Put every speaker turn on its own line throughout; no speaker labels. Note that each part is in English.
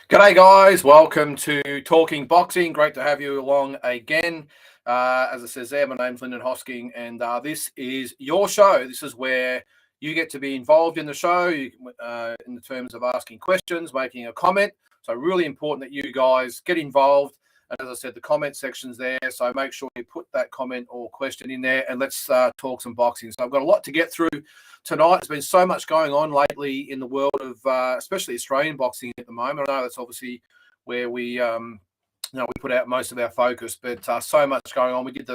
G'day, guys. Welcome to Talking Boxing. Great to have you along again. As it says there, my name's Lyndon Hosking, and this is your show. This is where you get to be involved in the show in the terms of asking questions, making a comment. So really important that you guys get involved. And as I said, the comment section's there. So make sure you put that comment or question in there, and let's talk some boxing. So I've got a lot to get through tonight. There's been so much going on lately in the world of especially Australian boxing at the moment. I know that's obviously where we put out most of our focus, but so much going on. We did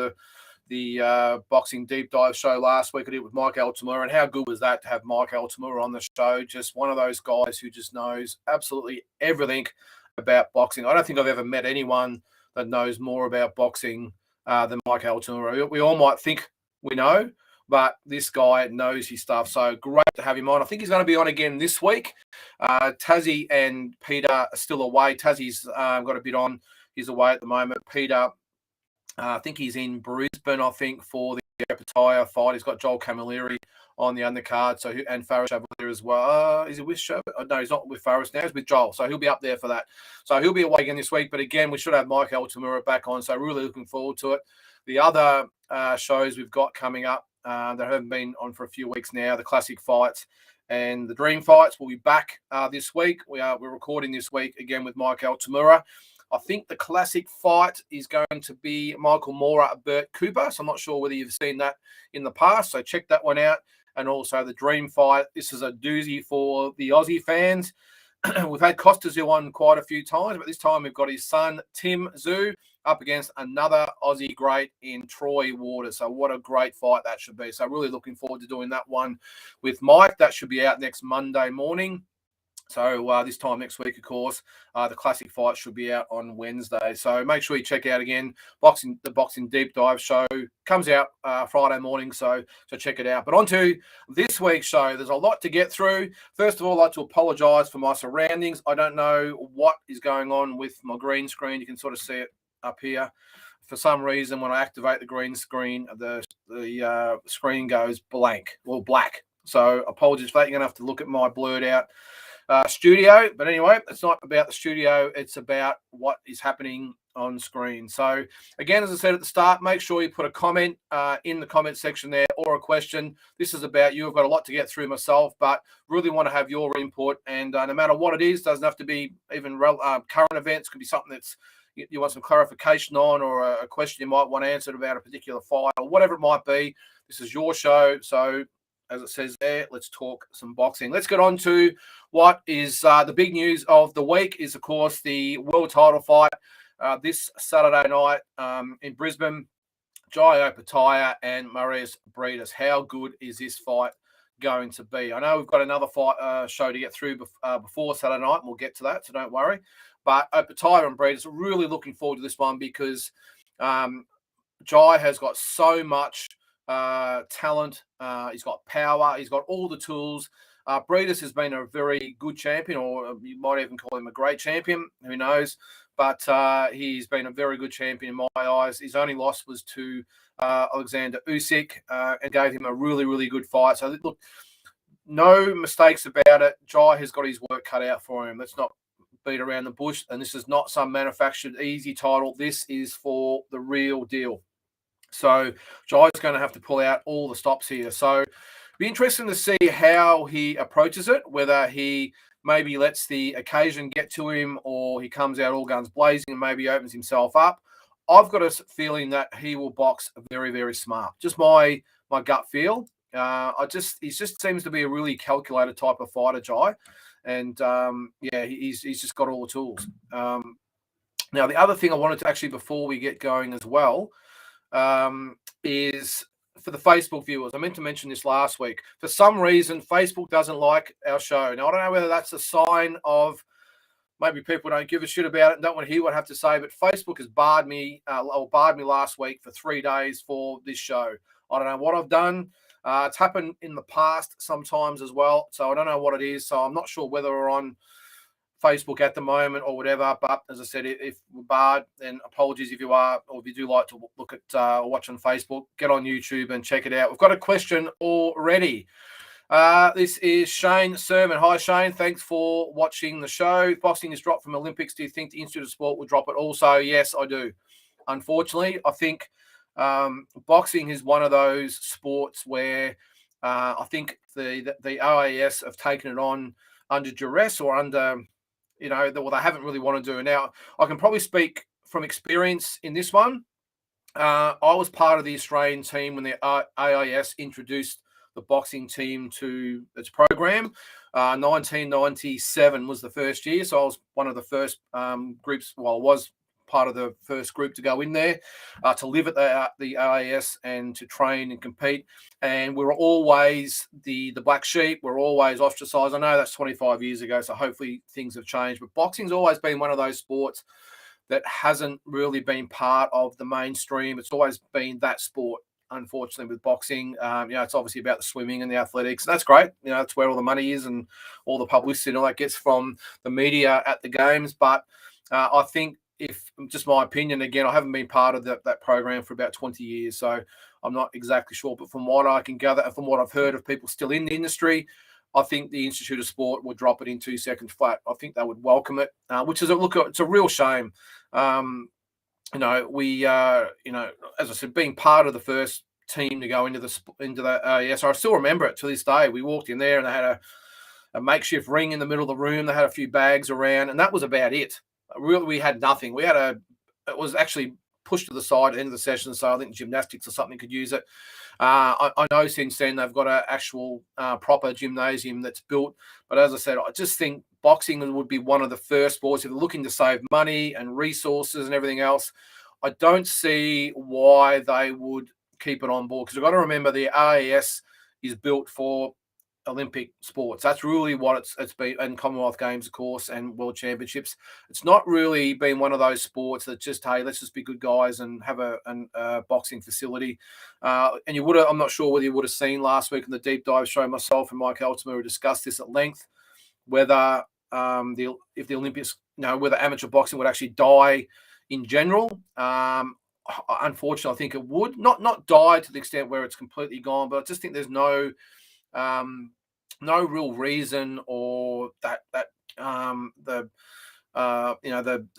the boxing deep dive show last week. I did it with Mike Altamura, and how good was that to have Mike Altamura on the show? Just one of those guys who just knows absolutely everything about boxing. I don't think I've ever met anyone that knows more about boxing than Mike Altamura. We all might think we know, but this guy knows his stuff. So great to have him on. I think he's going to be on again this week. Tassie and Peter are still away. Tassie's got a bit on. He's away at the moment. Peter, I think he's in Brisbane, I think, for the Opetaia fight. He's got Joel Camilleri on the undercard, and Faris Chavalier as well. Is he with Chavalier? No, he's not with Faris now. He's with Joel, so he'll be up there for that. So he'll be away again this week. But again, we should have Mike Altamura back on, so really looking forward to it. The other shows we've got coming up that haven't been on for a few weeks now, the classic fights and the dream fights, will be back this week. We're recording this week again with Mike Altamura. I think the classic fight is going to be Michael Moorer, Bert Cooper. So I'm not sure whether you've seen that in the past. So check that one out. And also the dream fight. This is a doozy for the Aussie fans. We've had Costa Tszyu on quite a few times, but this time we've got his son, Tim Tszyu, up against another Aussie great in Troy Waters. So what a great fight that should be. So really looking forward to doing that one with Mike. That should be out next Monday morning. So this time next week, of course, the classic fight should be out on Wednesday. So make sure you check out again. The Boxing Deep Dive show comes out Friday morning, so check it out. But on to this week's show. There's a lot to get through. First of all, I'd like to apologise for my surroundings. I don't know what is going on with my green screen. You can sort of see it up here. For some reason, when I activate the green screen, the screen goes black. So apologies for that. You're going to have to look at my blurred out studio. But anyway, it's not about the studio. It's about what is happening on screen. So again, as I said at the start, make sure you put a comment in the comment section there or a question. This is about you. I've got a lot to get through myself, but really want to have your input. And no matter what it is, doesn't have to be even current events. Could be something that's you want some clarification on, or a question you might want answered about a particular fight, or whatever it might be. This is your show. So as it says there, let's talk some boxing. Let's get on to what is the big news of the week is, of course, the world title fight this Saturday night in Brisbane. Jai Opetaia and Marius Briedis. How good is this fight going to be? I know we've got another fight show to get through before Saturday night, and we'll get to that, so don't worry. But Opetaia and Briedis, really looking forward to this one because Jai has got so much talent. He's got power. He's got all the tools. Briedis has been a very good champion, or you might even call him a great champion. Who knows? But he's been a very good champion in my eyes. His only loss was to Alexander Usyk and gave him a really, really good fight. So look, no mistakes about it. Jai has got his work cut out for him. Let's not beat around the bush. And this is not some manufactured easy title. This is for the real deal. So Jai's going to have to pull out all the stops here. So it'll be interesting to see how he approaches it, whether he maybe lets the occasion get to him or he comes out all guns blazing and maybe opens himself up. I've got a feeling that he will box very, very smart. Just my gut feel. He just seems to be a really calculated type of fighter, Jai. And he's just got all the tools. Now, the other thing I wanted to actually, before we get going as well, is for the Facebook viewers. I meant to mention this last week. For some reason, Facebook doesn't like our show. Now, I don't know whether that's a sign of maybe people don't give a shit about it and don't want to hear what I have to say, but Facebook has barred me last week for 3 days for this show. I don't know what I've done. It's happened in the past sometimes as well, so I don't know what it is. So I'm not sure whether we're on Facebook at the moment or whatever. But as I said, if we're barred, then apologies if you are, or if you do like to look at or watch on Facebook, get on YouTube and check it out. We've got a question already. This is Shane Sermon. Hi, Shane. Thanks for watching the show. If boxing is dropped from Olympics, do you think the Institute of Sport will drop it also? Yes, I do. Unfortunately, I think boxing is one of those sports where I think the OAS have taken it on under duress or under, well, they haven't really wanted to do. Now, I can probably speak from experience in this one. I was part of the Australian team when the AIS introduced the boxing team to its program. 1997 was the first year, so I was one of the first groups. Well, I was part of the first group to go in there to live at the AIS and to train and compete. And we were always the black sheep. We're always ostracised. I know that's 25 years ago, so hopefully things have changed. But boxing's always been one of those sports that hasn't really been part of the mainstream. It's always been that sport, unfortunately, with boxing. It's obviously about the swimming and the athletics, and that's great. That's where all the money is and all the publicity and all that gets from the media at the games. But I think, if just my opinion, again, I haven't been part of that program for about 20 years, so I'm not exactly sure. But from what I can gather, from what I've heard of people still in the industry, I think the Institute of Sport would drop it in 2 seconds flat. I think they would welcome it, which is it's a real shame. We as I said, being part of the first team to go into the yes, I still remember it to this day. We walked in there and they had a makeshift ring in the middle of the room. They had a few bags around, and that was about it. Really, we had nothing. It was actually pushed to the side at the end of the session, so I think gymnastics or something could use it. I know since then they've got an actual proper gymnasium that's built. But as I said, I just think boxing would be one of the first sports, if they're looking to save money and resources and everything else. I don't see why they would keep it on board, because we've got to remember the AAS is built for Olympic sports. That's really what it's been, and Commonwealth Games, of course, and World Championships. It's not really been one of those sports that just, hey, let's just be good guys and have a boxing facility. And I'm not sure whether you would have seen last week in the deep dive show, myself and Mike Altimer discussed this at length, whether if the Olympics, whether amateur boxing would actually die in general. Unfortunately, I think it would not die to the extent where it's completely gone, but I just think there's no real reason, or the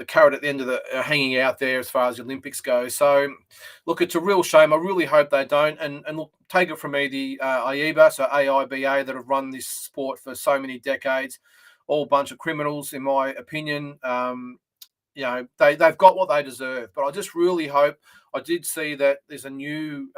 carrot at the end of the hanging out there as far as the Olympics go. So, look, it's a real shame. I really hope they don't. And look, take it from me, the AIBA, so AIBA, that have run this sport for so many decades, all a bunch of criminals, in my opinion. They've got what they deserve. But I just really hope. I did see that there's a new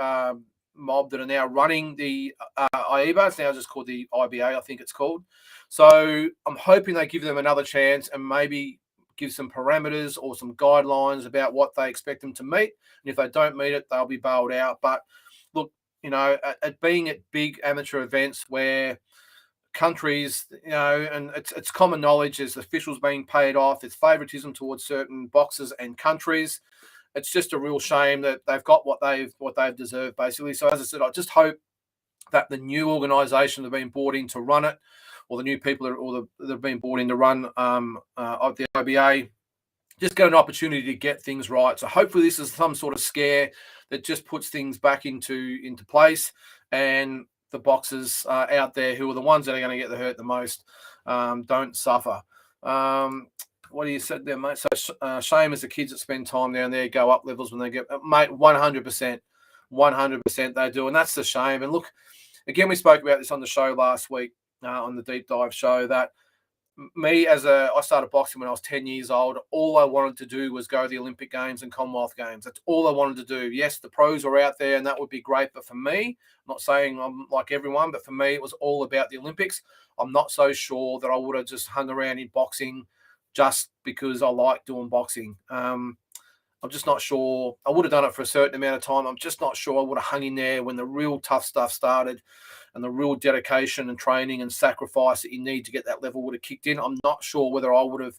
mob that are now running the AIBA. It's now just called the IBA, I think it's called. So I'm hoping they give them another chance and maybe give some parameters or some guidelines about what they expect them to meet. And if they don't meet it, they'll be bailed out. But look, at being at big amateur events where countries, and it's common knowledge, there's officials being paid off, there's favoritism towards certain boxers and countries. It's just a real shame that they've got what they've deserved, basically. So as I said, I just hope that the new organisation that have been brought in to run it, or the new people that have been brought in to run of the IBA, just get an opportunity to get things right. So hopefully this is some sort of scare that just puts things back into place, and the boxers out there, who are the ones that are going to get hurt the most, don't suffer. What do you said there, mate? So shame as the kids that spend time down there go up levels when they get, mate, 100%, 100% they do. And that's the shame. And look, again, we spoke about this on the show last week, on the deep dive show, that I started boxing when I was 10 years old. All I wanted to do was go to the Olympic Games and Commonwealth Games. That's all I wanted to do. Yes, the pros are out there and that would be great. But for me, I'm not saying I'm like everyone, but for me, it was all about the Olympics. I'm not so sure that I would have just hung around in boxing just because I like doing boxing. I'm just not sure. I would have done it for a certain amount of time. I'm just not sure I would have hung in there when the real tough stuff started, and the real dedication and training and sacrifice that you need to get that level would have kicked in. I'm not sure whether I would have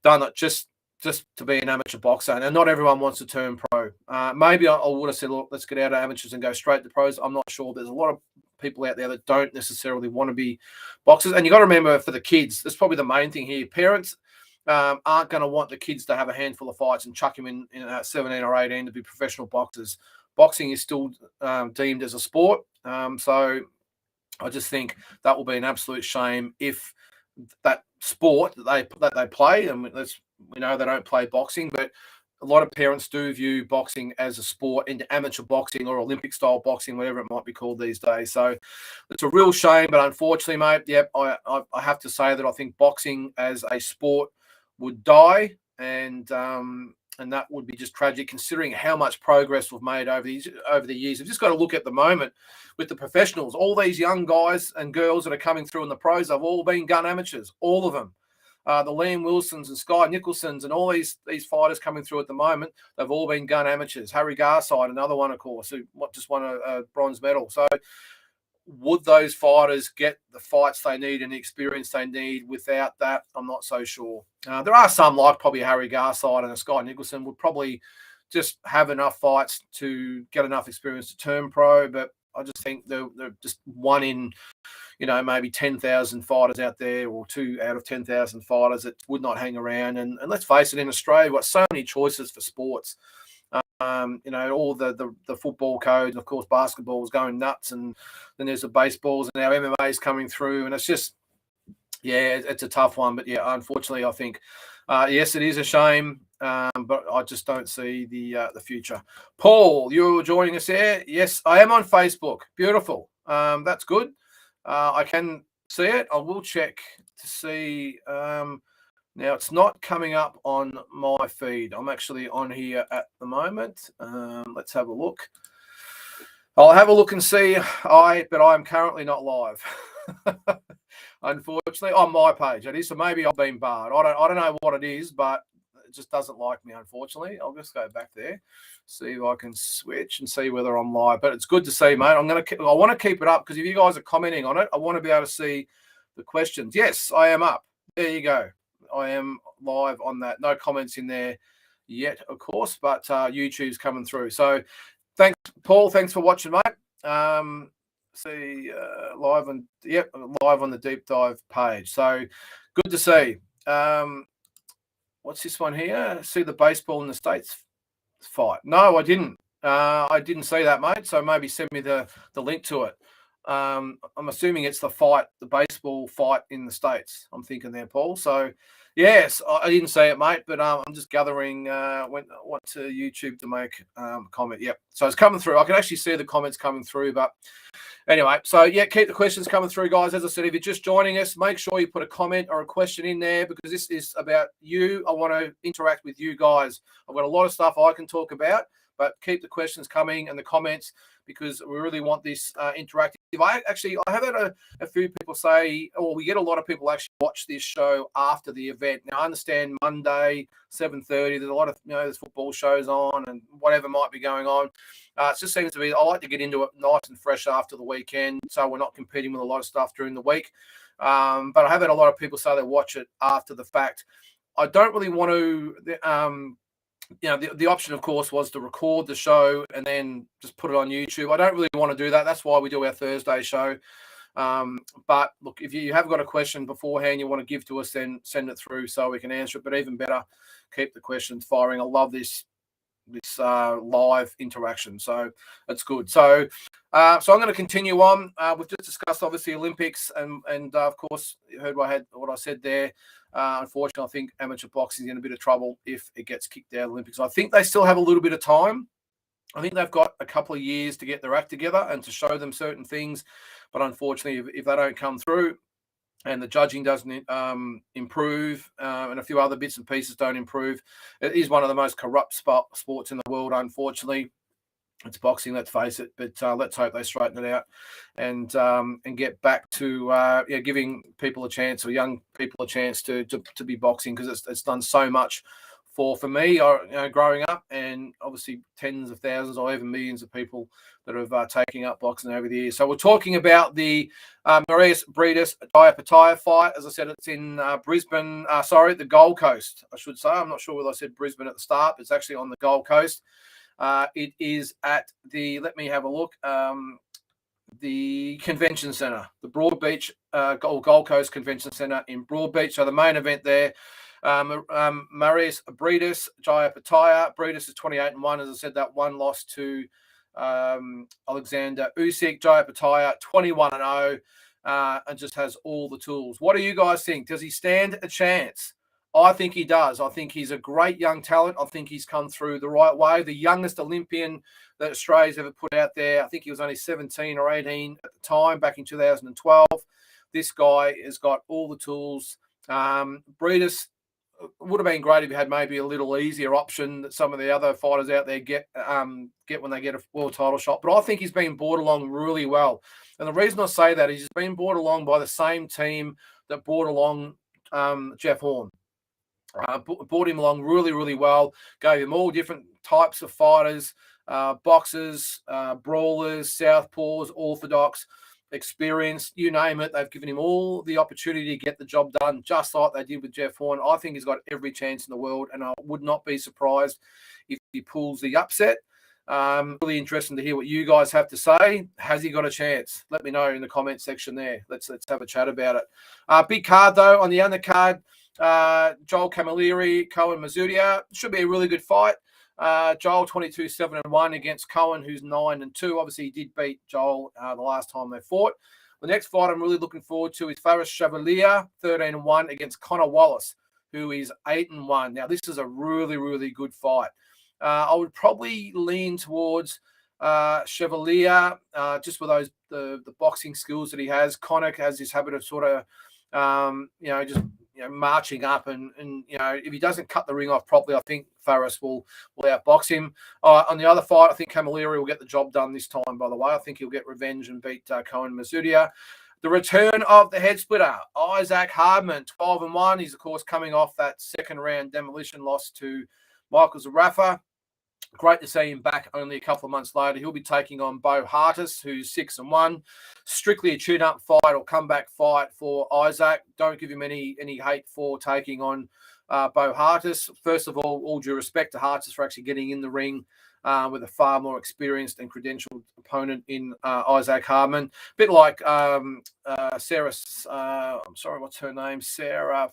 done it just to be an amateur boxer. And not everyone wants to turn pro. Maybe I would have said, look, let's get out of amateurs and go straight to pros. I'm not sure. There's a lot of people out there that don't necessarily want to be boxers. And you got to remember, for the kids, that's probably the main thing here. Parents aren't going to want the kids to have a handful of fights and chuck them in 17 or 18 to be professional boxers. Boxing is still deemed as a sport. So I just think that will be an absolute shame if that sport that they play, and we know they don't play boxing, but a lot of parents do view boxing as a sport, into amateur boxing or Olympic style boxing, whatever it might be called these days. So it's a real shame, but unfortunately, mate, yep, I have to say that I think boxing as a sport would die, and that would be just tragic, considering how much progress we've made over the years. We've just got to look at the moment with the professionals. All these young guys and girls that are coming through in the pros, they've all been gun amateurs, all of them. The Liam Wilsons and Sky Nicholsons and all these fighters coming through at the moment, they've all been gun amateurs. Harry Garside, another one, of course, who just won a bronze medal. So would those fighters get the fights they need and the experience they need without that? I'm not so sure. There are some, like probably Harry Garside and a Sky Nicholson, would probably just have enough fights to get enough experience to turn pro, but I just think they're just one in, maybe 10,000 fighters out there, or 2 out of 10,000 fighters that would not hang around. And let's face it, in Australia, we've got so many choices for sports. All the football code, and of course basketball is going nuts, and then there's the baseballs, and now MMA is coming through, and it's just, it's a tough one. But yeah, unfortunately, I think yes, it is a shame, but I just don't see the future. Paul, you're joining us there. Yes, I am on Facebook. Beautiful. That's good. I can see it. I will check to see. Now, it's not coming up on my feed. I'm actually on here at the moment. Let's have a look. I'll have a look and see. But I'm currently not live. Unfortunately, on my page it is. So maybe I've been barred. I don't know what it is, but it just doesn't like me, unfortunately. I'll just go back there, see if I can switch and see whether I'm live. But it's good to see, mate. I want to keep it up, because if you guys are commenting on it, I want to be able to see the questions. Yes, I am up. There you go. I am live on that. No comments in there yet, of course, but YouTube's coming through. So thanks, Paul. Thanks for watching, mate. Live on the deep dive page. So good to see. What's this one here? See the baseball in the States fight? No, I didn't. I didn't see that, mate. So maybe send me the link to it. I'm assuming it's the baseball fight in the States, I'm thinking there, Paul. So yes, I didn't say it, mate, but I'm just gathering what to YouTube to make a comment. Yep. So it's coming through. I can actually see the comments coming through, but anyway, so yeah, keep the questions coming through, guys. As I said, if you're just joining us, make sure you put a comment or a question in there, because this is about you. I want to interact with you guys. I've got a lot of stuff I can talk about, but keep the questions coming and the comments, because we really want this interactive. I have had a few people say, or we get a lot of people actually watch this show after the event. Now, I understand Monday, 7:30, there's a lot of, there's football shows on and whatever might be going on. It just seems to be, I like to get into it nice and fresh after the weekend, so we're not competing with a lot of stuff during the week. But I have had a lot of people say they watch it after the fact. I don't really want to... the option, of course, was to record the show and then just put it on YouTube. I don't really want to do that. That's why we do our Thursday show. But look, if you have got a question beforehand you want to give to us, then send it through so we can answer it. But even better, keep the questions firing. I love this live interaction, so it's good. So I'm going to continue on. We've just discussed obviously Olympics, and of course you heard what I said there. Unfortunately, I think amateur boxing is in a bit of trouble if it gets kicked out of the Olympics. I think they still have a little bit of time. I think they've got a couple of years to get their act together and to show them certain things. But unfortunately, if they don't come through and the judging doesn't improve, and a few other bits and pieces don't improve, it is one of the most corrupt sports in the world, unfortunately. It's boxing, let's face it, but let's hope they straighten it out and get back to giving people a chance, or young people a chance to be boxing, because it's done so much for me, growing up, and obviously tens of thousands or even millions of people that have taken up boxing over the years. So we're talking about the Marius Briedis Jaya Petaia fight. As I said, it's in Brisbane. The Gold Coast, I should say. I'm not sure whether I said Brisbane at the start. But it's actually on the Gold Coast. It is at let me have a look, the Convention Centre, the Broadbeach Gold Coast Convention Centre in Broadbeach. So the main event there, Marius Briedis Jaya Petaia. Briedis is 28-1. As I said, that one loss to Alexander Usyk. Jaya Pataya, 21-0, and just has all the tools. What do you guys think? Does he stand a chance? I think he does. I think he's a great young talent. I think he's come through the right way. The youngest Olympian that Australia's ever put out there. I think he was only 17 or 18 at the time, back in 2012. This guy has got all the tools. Breedis would have been great if you had maybe a little easier option that some of the other fighters out there get when they get a world title shot. But I think he's been brought along really well. And the reason I say that is he's been brought along by the same team that brought along Jeff Horn. Brought him along really, really well. Gave him all different types of fighters, boxers, brawlers, southpaws, orthodox, experienced, you name it. They've given him all the opportunity to get the job done, just like they did with Jeff Horn. I think he's got every chance in the world, and I would not be surprised if he pulls the upset. Really interesting to hear what you guys have to say. Has he got a chance? Let me know in the comment section there. Let's have a chat about it. Big card though on the undercard. Joel Camilleri, Cohen Mazudia. Should be a really good fight. Joel 22-7-1 against Cohen, who's 9-2. Obviously, he did beat Joel the last time they fought. The next fight I'm really looking forward to is Faris Chevalier, 13-1 against Connor Wallace, who is 8-1. Now, this is a really, really good fight. I would probably lean towards Chevalier, just with those the boxing skills that he has. Connor has this habit of sort of, just marching up, and if he doesn't cut the ring off properly, I think Faris will outbox him. On the other fight, I think Camilleri will get the job done this time, by the way. I think he'll get revenge and beat Cohen Mazudia. The return of the head splitter, Isaac Hardman, 12-1. He's, of course, coming off that second round demolition loss to Michael Zarafa. Great to see him back only a couple of months later. He'll be taking on Bo Hartis, who's 6-1. Strictly a tune-up fight or comeback fight for Isaac. Don't give him any hate for taking on Bo Hartis. First of all due respect to Hartis for actually getting in the ring with a far more experienced and credentialed opponent in Isaac Hardman. A bit like Sarah, I'm sorry, what's her name? Sarah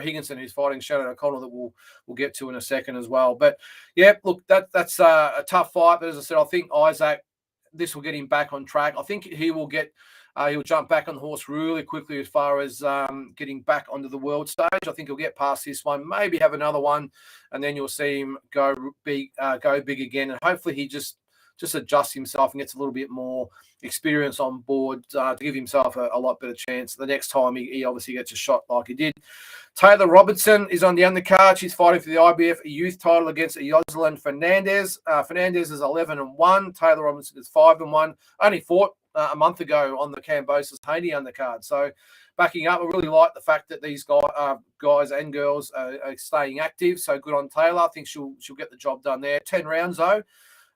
Higginson, who's fighting Shannon O'Connell, that we'll get to in a second as well. But yeah, look, that's a tough fight. But as I said, I think Isaac, this will get him back on track. I think he will get. He'll jump back on the horse really quickly as far as getting back onto the world stage. I think he'll get past this one, maybe have another one, and then you'll see him go big again. And hopefully he just adjusts himself and gets a little bit more experience on board to give himself a lot better chance the next time he obviously gets a shot like he did. Taylor Robertson is on the undercard. She's fighting for the IBF youth title against Yoselin Fernandez. Fernandez is 11-1. Taylor Robertson is 5-1. Only fought a month ago on the Kambosos Haney undercard. So backing up, I really like the fact that these guys and girls are staying active. So good on Taylor. I think she'll get the job done there. 10 rounds though.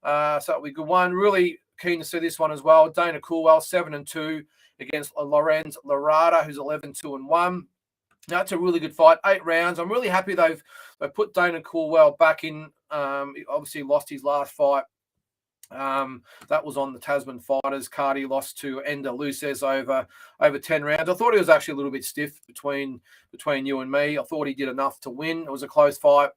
So it'll be a good one. Really keen to see this one as well. Dana Coolwell, 7-2 against Lorenz Larada, who's 11-2-1. Now, it's a really good fight. 8 rounds. I'm really happy they've put Dana Coolwell back in. He obviously lost his last fight. That was on the Tasman Fighters card. He lost to Ender Luces over 10 rounds. I thought he was actually a little bit stiff between you and me. I thought he did enough to win. It was a close fight.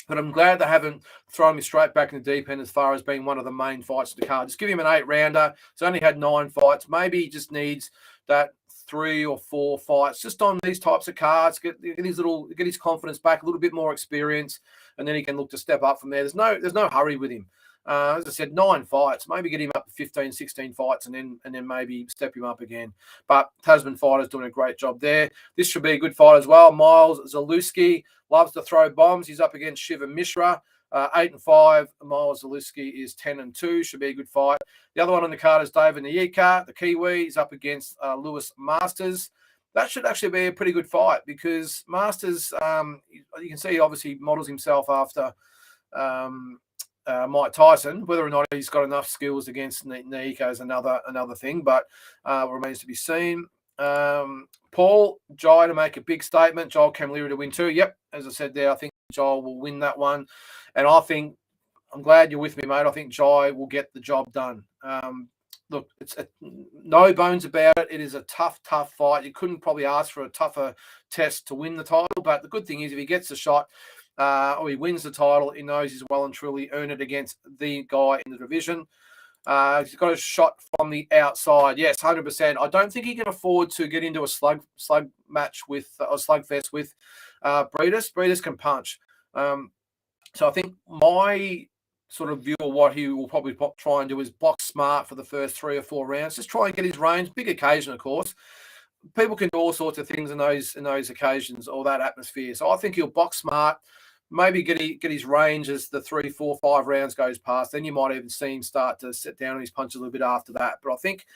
But I'm glad they haven't thrown me straight back in the deep end as far as being one of the main fights of the card. Just give him an 8-rounder. He's only had 9 fights. Maybe he just needs that 3 or 4 fights just on these types of cards. Get his confidence back, a little bit more experience, and then he can look to step up from there. There's no hurry with him. As I said, 9 fights. Maybe get him up to 15, 16 fights, and then maybe step him up again. But Tasman Fighters doing a great job there. This should be a good fight as well. Miles Zalewski loves to throw bombs. He's up against Shiva Mishra, 8-5. Miles Zalewski is 10-2. Should be a good fight. The other one on the card is David Nyika, the Kiwi. He's up against Lewis Masters. That should actually be a pretty good fight because Masters, you can see, he obviously models himself after Mike Tyson. Whether or not he's got enough skills against Nyika is another thing, but remains to be seen. Paul Jai to make a big statement. Joel Camilleri to win too. Yep, as I said there, I think Joel will win that one, and I'm glad you're with me, mate. I think Jai will get the job done. Look, it's no bones about it. It is a tough fight. You couldn't probably ask for a tougher test to win the title, but the good thing is if he gets the shot, or he wins the title, he knows he's well and truly earned it against the guy in the division. He's got a shot from the outside. Yes, 100%. I don't think he can afford to get into a slug match with a slugfest with Breedis. Breedis can punch. So I think my sort of view of what he will probably try and do is box smart for the first 3 or 4 rounds. Just try and get his range. Big occasion, of course. People can do all sorts of things in those occasions or that atmosphere. So I think he'll box smart. Maybe get his range as the 3, 4, 5 rounds goes past. Then you might even see him start to sit down on his punch a little bit after that. But I think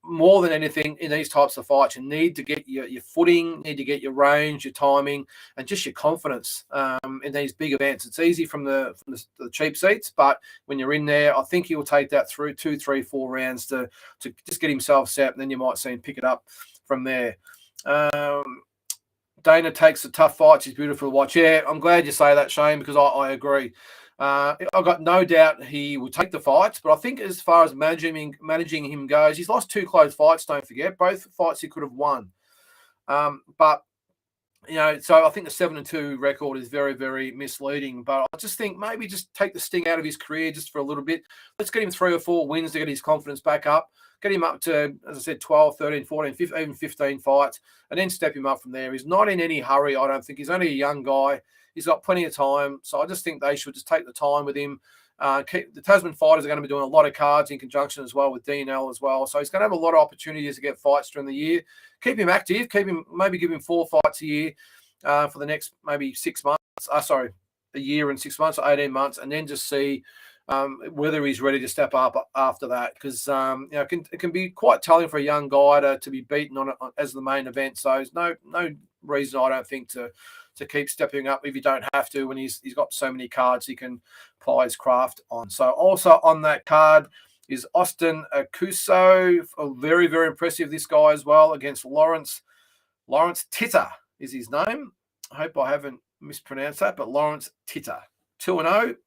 more than anything in these types of fights, you need to get your footing, need to get your range, your timing, and just your confidence in these big events. It's easy from the cheap seats, but when you're in there, I think he will take that through 2, 3, 4 rounds to just get himself set, and then you might see him pick it up from there. Dana takes the tough fights. He's beautiful to watch. Yeah, I'm glad you say that, Shane, because I agree. I've got no doubt he will take the fights, but I think as far as managing him goes, he's lost 2 close fights, don't forget. Both fights he could have won. But, so I think the 7-2 record is very, very misleading. But I just think maybe just take the sting out of his career just for a little bit. Let's get him 3 or 4 wins to get his confidence back up. Get him up to, as I said, 12, 13, 14, 15, even 15 fights, and then step him up from there. He's not in any hurry, I don't think. He's only a young guy. He's got plenty of time. So I just think they should just take the time with him. The Tasman fighters are going to be doing a lot of cards in conjunction as well with DNL as well. So he's going to have a lot of opportunities to get fights during the year. Keep him active. Maybe give him 4 fights a year for the next maybe 6 months. A year and 6 months or 18 months, and then just see whether he's ready to step up after that, because it can be quite telling for a young guy to be beaten on as the main event. So there's no reason, I don't think, to keep stepping up if you don't have to, when he's got so many cards he can apply his craft on. So also on that card is Austin Akuso. Very, very impressive, this guy as well, against Lawrence Titter is his name. I hope I haven't mispronounced that, but Lawrence Titter, 2-0.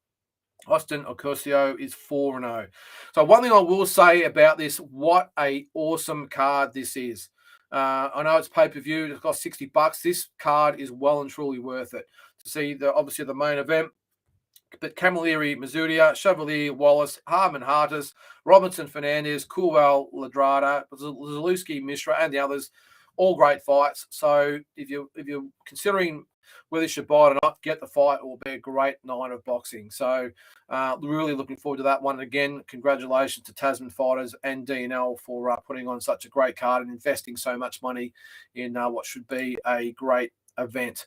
Austin Ocasio is 4-0. So one thing I will say about this, what a awesome card this is. I know it's pay-per-view. It costs $60. This card is well and truly worth it. To see obviously the main event, but Camilleri, Mazudia, Chevalier, Wallace, Harman Hartis, Robinson Fernandez, Kulwell Ladrada, Zalewski Mishra, and the others, all great fights. So if you're considering whether you should buy it or not, get the fight. It will be a great night of boxing. So really looking forward to that one. Again, congratulations to Tasman Fighters and DNL for putting on such a great card and investing so much money in what should be a great event.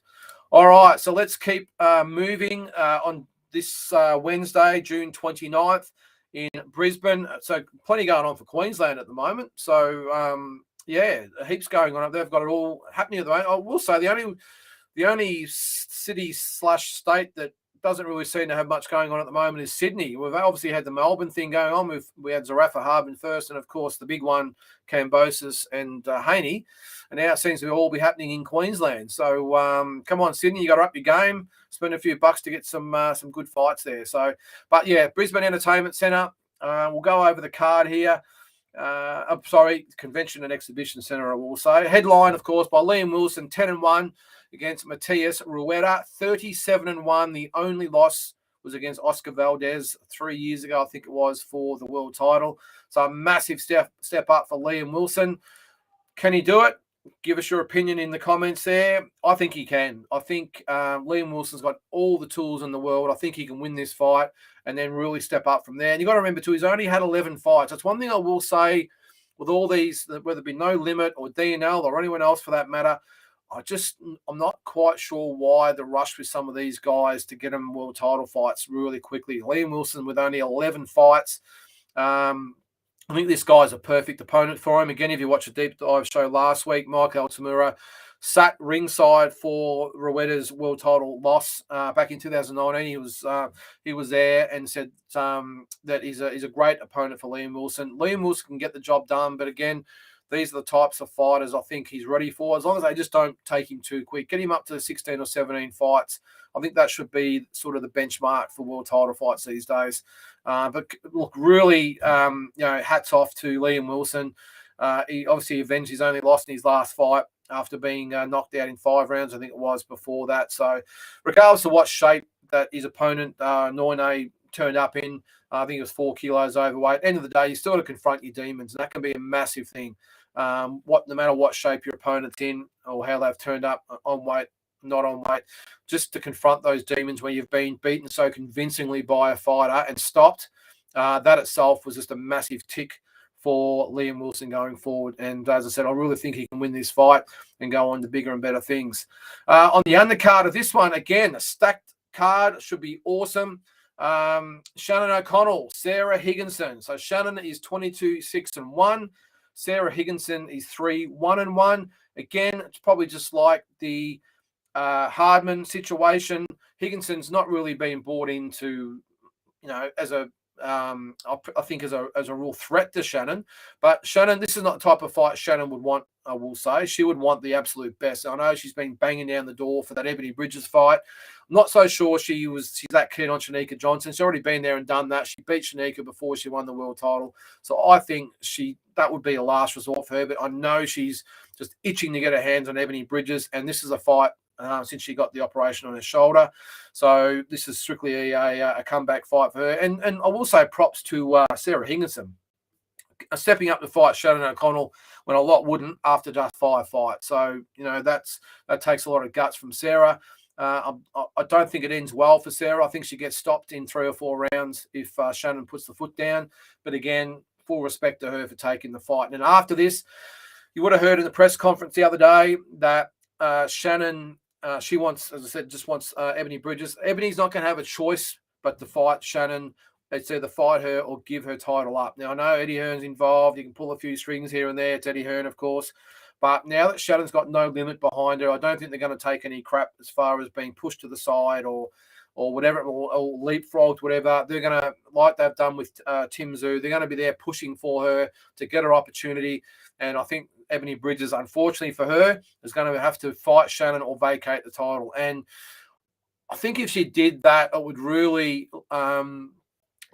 All right, so let's keep moving on this Wednesday, June 29th in Brisbane. So plenty going on for Queensland at the moment. So, heaps going on. They've got it all happening at the moment. I will say the only city/state that doesn't really seem to have much going on at the moment is Sydney. We've obviously had the Melbourne thing going on. We had Zarafa Harbin first, and of course the big one, Cambosis and Haney. And now it seems to all be happening in Queensland. So come on, Sydney, you got to up your game. Spend a few bucks to get some good fights there. So, but yeah, Brisbane Entertainment Centre. We'll go over the card here. Convention and Exhibition Centre, I will say. Headline, of course, by Liam Wilson, 10-1 against Matias Rueda, 37-1. The only loss was against Oscar Valdez 3 years ago, I think it was, for the world title. So a massive step up for Liam Wilson. Can he do it? Give us your opinion in the comments there. I think he can. I think Liam Wilson's got all the tools in the world. I think he can win this fight and then really step up from there. And you've got to remember, too, he's only had 11 fights. That's one thing I will say with all these, whether it be No Limit or DNL or anyone else for that matter, I'm not quite sure why the rush with some of these guys to get them world title fights really quickly. Liam Wilson with only 11 fights. I think this guy's a perfect opponent for him. Again, if you watch a deep dive show last week, Mike Altamura sat ringside for Rueda's world title loss back in 2019. He was there and said that he's a great opponent for Liam Wilson. Liam Wilson can get the job done, but again, these are the types of fighters I think he's ready for. As long as they just don't take him too quick, get him up to 16 or 17 fights. I think that should be sort of the benchmark for world title fights these days. But look, really, hats off to Liam Wilson. He obviously avenged his only loss in his last fight after being knocked out in 5 rounds, I think it was, before that. So regardless of what shape that his opponent, Noine, turned up in, I think it was 4 kilos overweight. End of the day, you still got to confront your demons, and that can be a massive thing. No matter what shape your opponent's in or how they've turned up on weight, not on weight, just to confront those demons where you've been beaten so convincingly by a fighter and stopped. That itself was just a massive tick for Liam Wilson going forward. And as I said, I really think he can win this fight and go on to bigger and better things. On the undercard of this one, again, a stacked card, should be awesome. Shannon O'Connell, Sarah Higginson. So Shannon is 22-6-1. Sarah Higginson is 3-1-1. Again, it's probably just like the Hardman situation. Higginson's not really been brought into, as a I think as a real threat to Shannon. But Shannon, this is not the type of fight Shannon would want, I will say. She would want the absolute best. I know she's been banging down the door for that Ebony Bridges fight. I'm not so sure she's that keen on Shanika Johnson. She's already been there and done that. She beat Shanika before she won the world title. So I think that would be a last resort for her. But I know she's just itching to get her hands on Ebony Bridges. And this is a fight since she got the operation on her shoulder. So this is strictly a comeback fight for her. And I will say props to Sarah Higginson, stepping up to fight Shannon O'Connell when a lot wouldn't after just 5 fights. So, that takes a lot of guts from Sarah. I don't think it ends well for Sarah. I think she gets stopped in 3 or 4 rounds if Shannon puts the foot down. But again, full respect to her for taking the fight. And after this, you would have heard in the press conference the other day that Shannon, she wants, as I said, just wants Ebony Bridges. Ebony's not going to have a choice but to fight Shannon. It's either fight her or give her title up. Now, I know Eddie Hearn's involved. You can pull a few strings here and there. It's Eddie Hearn, of course. But now that Shannon's got no limit behind her, I don't think they're going to take any crap as far as being pushed to the side or whatever, or leapfrogged, whatever. They're going to, like they've done with Tim Tszyu, they're going to be there pushing for her to get her opportunity. And I think Ebony Bridges, unfortunately for her, is going to have to fight Shannon or vacate the title. And I think if she did that, it would really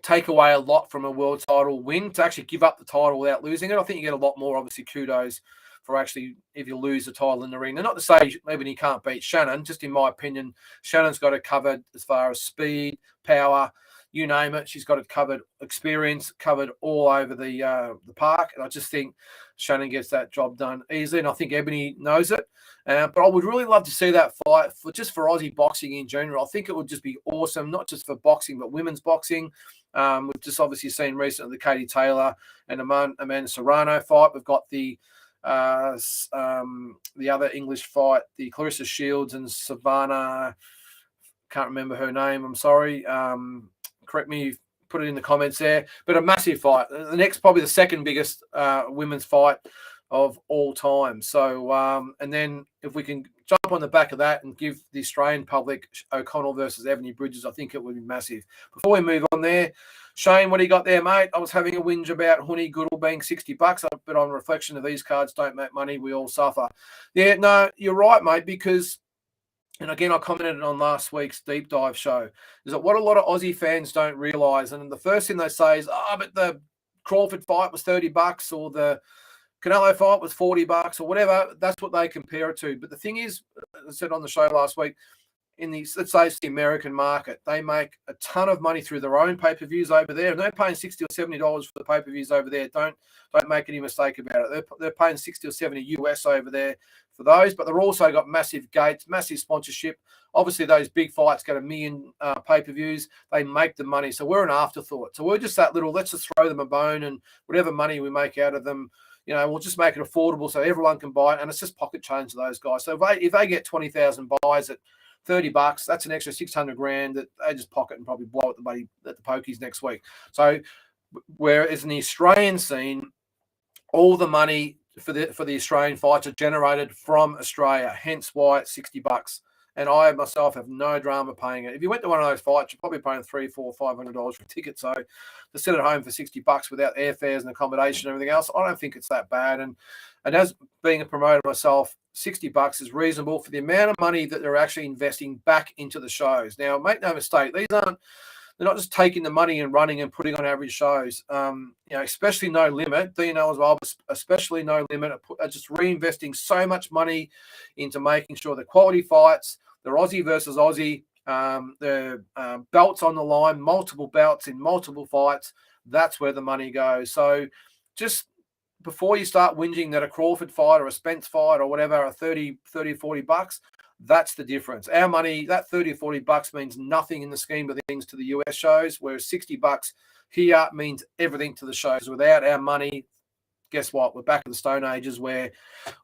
take away a lot from a world title win to actually give up the title without losing it. I think you get a lot more, obviously, kudos for actually if you lose the title in the ring. And not to say Ebony can't beat Shannon, just in my opinion, Shannon's got it covered as far as speed, power, you name it. She's got it covered, experience covered all over the park. And I just think Shannon gets that job done easily. And I think Ebony knows it. But I would really love to see that fight for Aussie boxing in general. I think it would just be awesome, not just for boxing, but women's boxing. We've just obviously seen recently the Katie Taylor and Amanda Serrano fight. We've got the other English fight, the Clarissa Shields and Savannah. Can't remember her name. I'm sorry. Correct me. Put it in the comments there. But a massive fight. The next, probably the second biggest women's fight of all time. So, and then if we can jump on the back of that and give the Australian public O'Connell versus Ebony Bridges, I think it would be massive. Before we move on there, Shane, what do you got there, mate? I was having a whinge about Honey Goodall being $60, but on reflection of these cards don't make money, we all suffer. Yeah, no, you're right, mate, because, and again, I commented on last week's deep dive show, is that what a lot of Aussie fans don't realise, and the first thing they say is, but the Crawford fight was $30 or the Canelo fight was $40 or whatever. That's what they compare it to. But the thing is, as I said on the show last week, let's say it's the American market, they make a ton of money through their own pay-per-views over there, and they're paying $60 or $70 for the pay-per-views over there. Don't make any mistake about it. They're paying $60 or $70 US over there for those, but they're also got massive gates, massive sponsorship. Obviously, those big fights get 1 million pay-per-views. They make the money, so we're an afterthought. So we're just that little. Let's just throw them a bone, and whatever money we make out of them, we'll just make it affordable so everyone can buy it, and it's just pocket change to those guys. So if they get 20,000 buys at $30, that's an extra $600,000 that they just pocket and probably blow at the pokies next week. So whereas in the Australian scene, all the money for the Australian fights are generated from Australia, hence why it's $60. And I myself have no drama paying it. If you went to one of those fights, you're probably paying $300, $400, $500 for a ticket. So to sit at home for $60 without airfares and accommodation and everything else, I don't think it's that bad. And as being a promoter myself, $60 is reasonable for the amount of money that they're actually investing back into the shows. Now, make no mistake, they're not just taking the money and running and putting on average shows. Especially No Limit, as well, but especially No Limit are just reinvesting so much money into making sure the quality fights, they're Aussie versus Aussie, the belts on the line, multiple belts in multiple fights. That's where the money goes. So just before you start whinging that a Crawford fight or a Spence fight or whatever, are 30, 40 bucks, that's the difference. Our money, that 30 or 40 bucks means nothing in the scheme of things to the US shows, whereas 60 bucks here means everything to the shows. Without our money, guess what? We're back in the Stone Ages where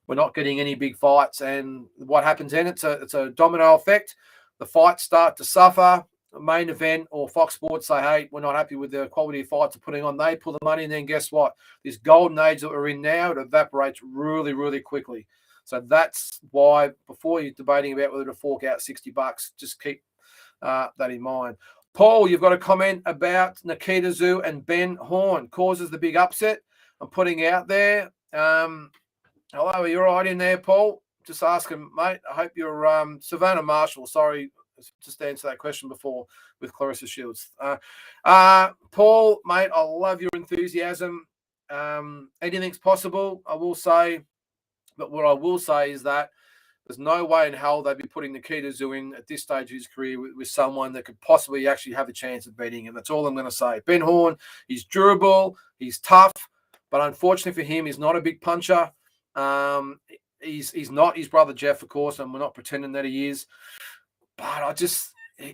we're not getting any big fights. And what happens then? It's a domino effect. The fights start to suffer. The main event or Fox Sports say, hey, we're not happy with the quality of fights they're putting on. They pull the money, and then guess what? This golden age that we're in now, it evaporates really, really quickly. So that's why before you're debating about whether to fork out 60 bucks, just keep that in mind. Paul, you've got a comment about Nikita Tszyu and Ben Horn causes the big upset. I'm putting out there. Hello, are you all right in there, Paul? Just asking, mate. I hope you're Savannah Marshall. Sorry, just answer that question before with Clarissa Shields. Paul, mate, I love your enthusiasm. Anything's possible, I will say. But what I will say is that there's no way in hell they'd be putting Nikita Tszyu in at this stage of his career with someone that could possibly actually have a chance of beating him. That's all I'm going to say. Ben Horn, he's durable, he's tough, but unfortunately for him, he's not a big puncher. He's not his brother Jeff, of course, and we're not pretending that he is. But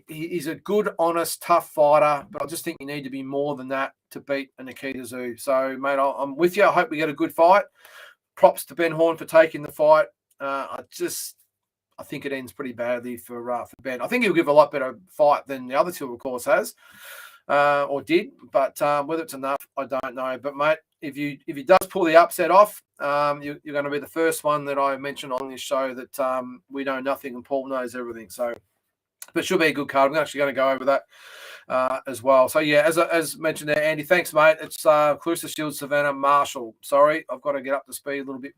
he's a good, honest, tough fighter. But I just think you need to be more than that to beat a Nikita Tszyu. So, mate, I'm with you. I hope we get a good fight. Props to Ben Horn for taking the fight. I think it ends pretty badly for Ben. I think he'll give a lot better fight than the other two, of course, has or did. But whether it's enough, I don't know. But mate, if he does pull the upset off, you're going to be the first one that I mentioned on this show that we know nothing and Paul knows everything. So, but it should be a good card. I'm actually going to go over that as well. So yeah, as mentioned there, Andy, thanks, mate. It's Clarissa Shields, Savannah Marshall. Sorry, I've got to get up to speed a little bit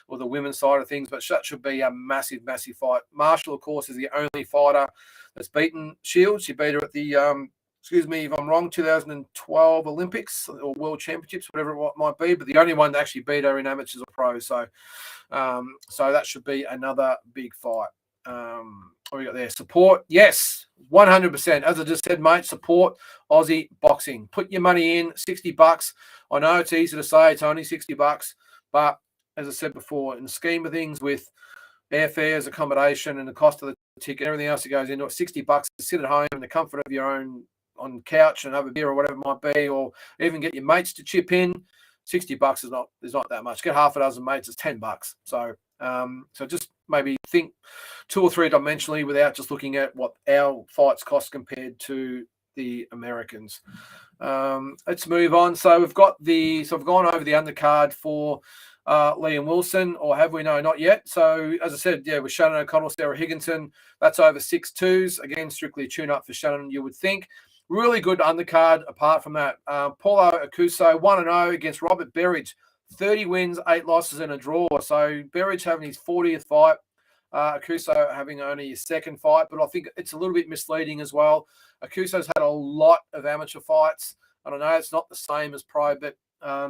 with the women's side of things, but that should be a massive, massive fight. Marshall, of course, is the only fighter that's beaten Shields. She beat her at the excuse me if I'm wrong, 2012 Olympics or World Championships, whatever it might be, but the only one that actually beat her in amateurs or pros. So, so that should be another big fight. What we got there? Support, yes, 100%. As I just said, mate, support Aussie boxing. Put your money in, 60 bucks. I know it's easy to say it's only 60 bucks, but as I said before, in the scheme of things with airfares, accommodation, and the cost of the ticket, everything else that goes into it, 60 bucks to sit at home in the comfort of your own on couch and have a beer or whatever it might be, or even get your mates to chip in. 60 bucks is not that much. Get half a dozen mates, it's 10 bucks. So so just maybe think 2 or 3 dimensionally without just looking at what our fights cost compared to the Americans. Let's move on. So we've gone over the undercard for Liam Wilson, or have we? No, not yet. So as I said, yeah, with Shannon O'Connell, Sarah Higginson, that's over 6-2s. Again, strictly a tune-up for Shannon, you would think. Really good undercard apart from that. Paulo Akuso, 1-0 against Robert Berridge. 30 wins, 8 losses, and a draw. So Berridge having his 40th fight. Akuso having only his 2nd fight. But I think it's a little bit misleading as well. Akuso's had a lot of amateur fights. I don't know, it's not the same as pro, but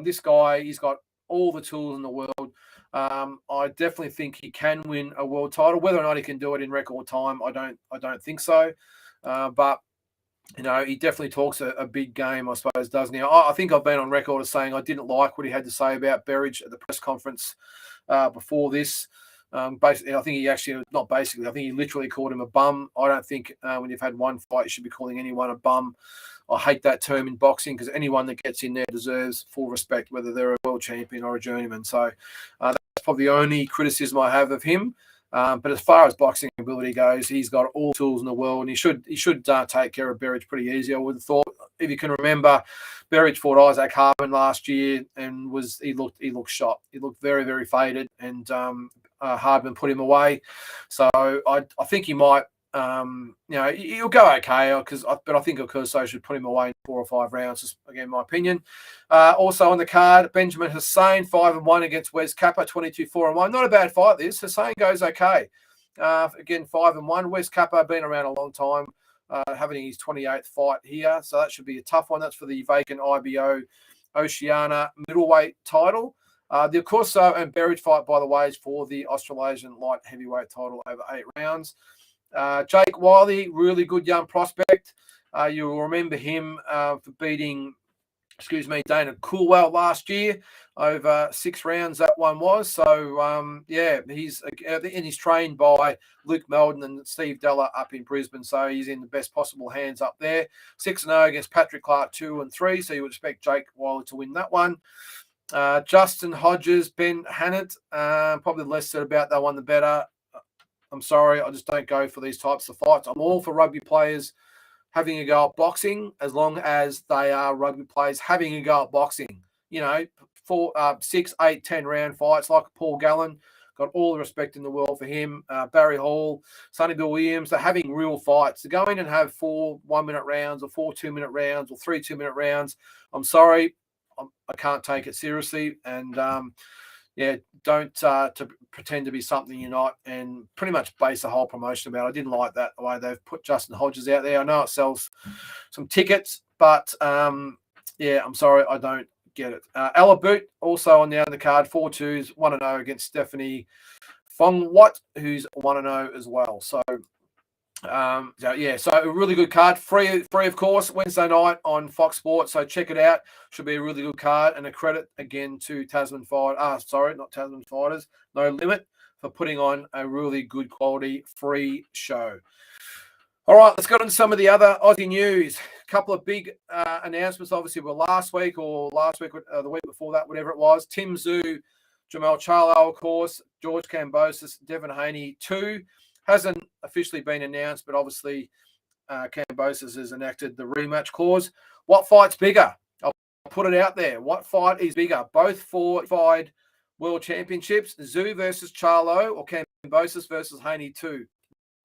this guy, he's got all the tools in the world. I definitely think he can win a world title. Whether or not he can do it in record time, I don't think so. But you know, he definitely talks a big game, I suppose, doesn't he? I think I've been on record as saying I didn't like what he had to say about Berridge at the press conference before this. Basically, I think he actually, not basically, I think he literally called him a bum. I don't think when you've had one fight, you should be calling anyone a bum. I hate that term in boxing because anyone that gets in there deserves full respect, whether they're a world champion or a journeyman. So that's probably the only criticism I have of him. But as far as boxing ability goes, he's got all tools in the world, and he should take care of Berridge pretty easy. I would have thought. If you can remember, Berridge fought Isaac Harbin last year, and he looked shot. He looked very, very faded, and Harbin put him away. So I think he might. He'll go okay, but I think Akuso should put him away in 4 or 5 rounds. Just, again, my opinion. Also on the card, Benjamin Hussein, 5-1 against Wes Kappa, 22-4-1. Not a bad fight. This Hussein goes okay. Again, 5-1. Wes Kappa been around a long time, having his 28th fight here, so that should be a tough one. That's for the vacant IBO Oceania middleweight title. The Akuso and Berridge fight, by the way, is for the Australasian light heavyweight title over 8 rounds. Jake Wiley, really good young prospect. You'll remember him for beating, Dana Coolwell last year over 6 rounds. That one was. So, he's trained by Luke Meldon and Steve Della up in Brisbane. So he's in the best possible hands up there. 6-0 against Patrick Clark, 2-3. So you would expect Jake Wiley to win that one. Justin Hodges, Ben Hannett, probably less said about that one, the better. I'm sorry, I just don't go for these types of fights. I'm all for rugby players having a go at boxing as long as they are rugby players having a go at boxing. 6, 8, 10 round fights like Paul Gallen. Got all the respect in the world for him. Barry Hall, Sonny Bill Williams, they're having real fights. To go in and have 4 1-minute rounds or 4 2-minute rounds or 3 2-minute rounds, I'm sorry, I can't take it seriously. And don't to pretend to be something you're not, and pretty much base the whole promotion about it. I didn't like that, the way they've put Justin Hodges out there. I know it sells some tickets, but I'm sorry, I don't get it. Ella Boot, also on the undercard, 4-2s, 1-0 against Stephanie Fongwat, who's 1-0 as well. So, so a really good card. Free of course, Wednesday night on Fox Sports. So check it out. Should be a really good card. And a credit again to Tasman Fighters, No Limit, for putting on a really good quality free show. All right, let's go on to some of the other Aussie news. A couple of big announcements, obviously, were last week, the week before that, whatever it was. Tim Tszyu, Jamel Charlo, of course, George Kambosos, Devin Haney, 2. Hasn't officially been announced, but obviously Kambosos has enacted the rematch clause. What fight's bigger? I'll put it out there. What fight is bigger? Both fortified world championships, Tszyu versus Charlo or Kambosos versus Haney 2.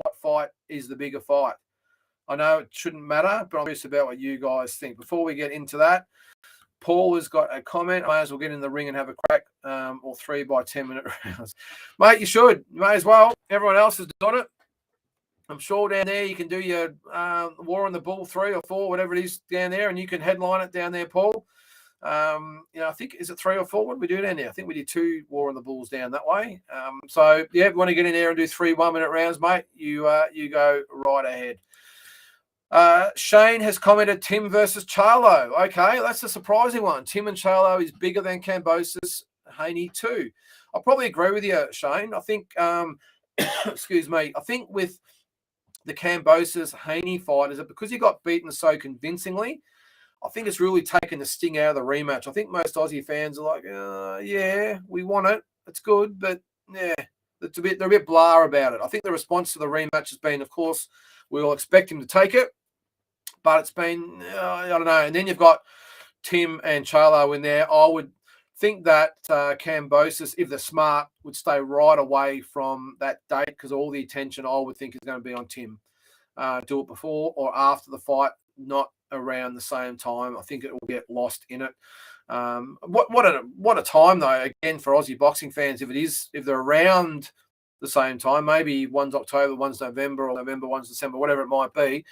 What fight is the bigger fight? I know it shouldn't matter, but I'm curious about what you guys think. Before we get into that, Paul has got a comment. I may as well get in the ring and have a crack, or 3 by 10-minute rounds. Mate, you should. You may as well. Everyone else has done it. I'm sure down there you can do your War on the Bull 3 or 4, whatever it is down there, and you can headline it down there, Paul. I think, is it 3 or 4? What did we do down there? I think we did 2 War on the Bulls down that way. If you want to get in there and do 3 1-minute rounds, mate, you go right ahead. Shane has commented Tim versus Charlo. Okay, that's a surprising one. Tim and Charlo is bigger than Kambosos, Haney 2. I'll probably agree with you, Shane. I think, excuse me, I think with the Kambosos Haney fight, is it because he got beaten so convincingly? I think it's really taken the sting out of the rematch. I think most Aussie fans are like, we want it. It's good, but they're a bit blah about it. I think the response to the rematch has been, of course, we'll expect him to take it, but it's been, I don't know. And then you've got Tim and Charlo in there. I would think that Kambosos, if they're smart, would stay right away from that date, because all the attention, I would think, is going to be on Tim. Do it before or after the fight, not around the same time. I think it will get lost in it. What a time though, again, for Aussie boxing fans, if they're around the same time, maybe one's October, one's November, or November, one's December, whatever it might be.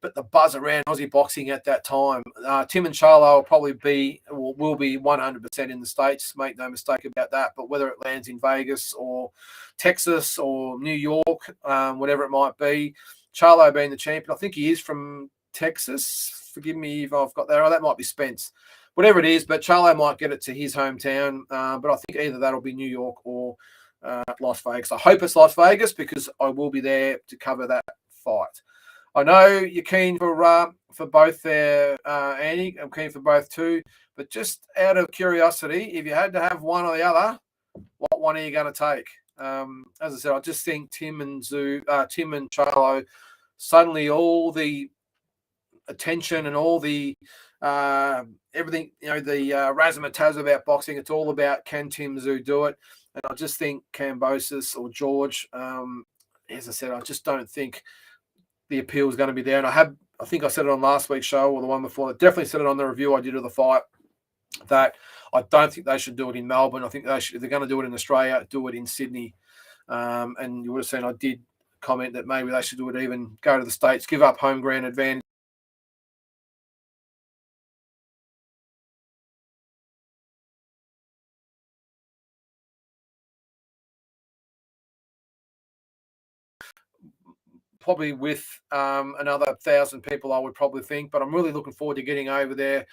But the buzz around Aussie boxing at that time, Tim and Charlo will probably will be 100% in the States. Make no mistake about that. But whether it lands in Vegas or Texas or New York, whatever it might be, Charlo being the champion, I think he is from Texas. Forgive me if I've got that. Oh, that might be Spence. Whatever it is, but Charlo might get it to his hometown. But I think either that'll be New York or Las Vegas. I hope it's Las Vegas, because I will be there to cover that fight. I know you're keen for both there, Andy. I'm keen for both too. But just out of curiosity, if you had to have one or the other, what one are you going to take? As I said, I just think Tim and Charlo, suddenly all the attention and all the everything, the razzmatazz about boxing, it's all about, can Tim Tszyu do it? And I just think Kambosos or George, as I said, I just don't think the appeal is going to be there. And I think I said it on last week's show or the one before. I definitely said it on the review I did of the fight, that I don't think they should do it in Melbourne. I think they should, if they're going to do it in Australia, do it in Sydney. And you would have seen I did comment that maybe they should do it, even go to the States, give up home ground advantage. probably with another 1,000 people, I would probably think. But I'm really looking forward to getting over there.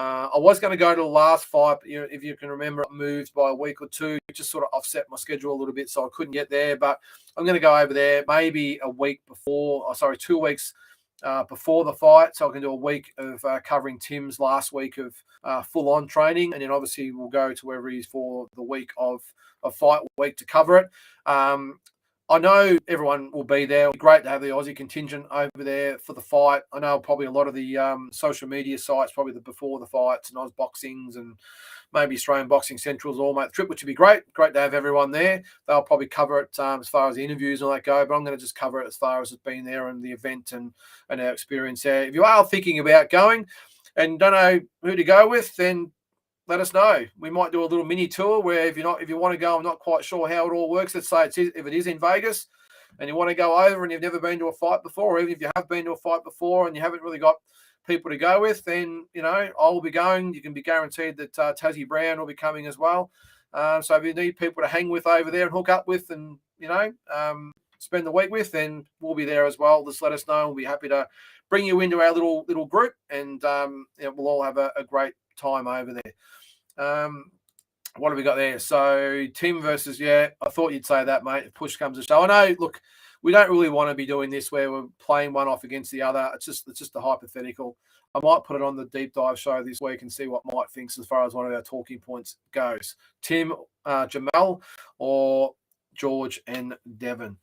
I was going to go to the last fight, but, if you can remember, I moved by a week or two, just sort of offset my schedule a little bit, so I couldn't get there. But I'm going to go over there maybe a week before, 2 weeks before the fight, so I can do a week of covering Tim's last week of full-on training, and then obviously we'll go to wherever he is for the week of fight week to cover it. I know everyone will be there. It'll be great to have the Aussie contingent over there for the fight. I know probably a lot of the social media sites, probably before the fights and Oz Boxings and maybe Australian Boxing Central's all make the trip, which would be great. Great to have everyone there. They'll probably cover it as far as the interviews and all that go, but I'm going to just cover it as far as it's been there and the event and our experience there. If you are thinking about going and don't know who to go with, then let us know. We might do a little mini tour where if you want to go, I'm not quite sure how it all works. Let's say if it is in Vegas and you want to go over and you've never been to a fight before, or even if you have been to a fight before and you haven't really got people to go with, then, I'll be going. You can be guaranteed that Tassie Brown will be coming as well. So if you need people to hang with over there and hook up with and, spend the week with, then we'll be there as well. Just let us know. We'll be happy to bring you into our little group and we'll all have a great time over there. What have we got there? So Tim versus, I thought you'd say that, mate. If push comes to shove. I know, look, we don't really want to be doing this where we're playing one off against the other. It's just a hypothetical. I might put it on the deep dive show this week and see what Mike thinks as far as one of our talking points goes. Tim, Jamal, or George and Devon.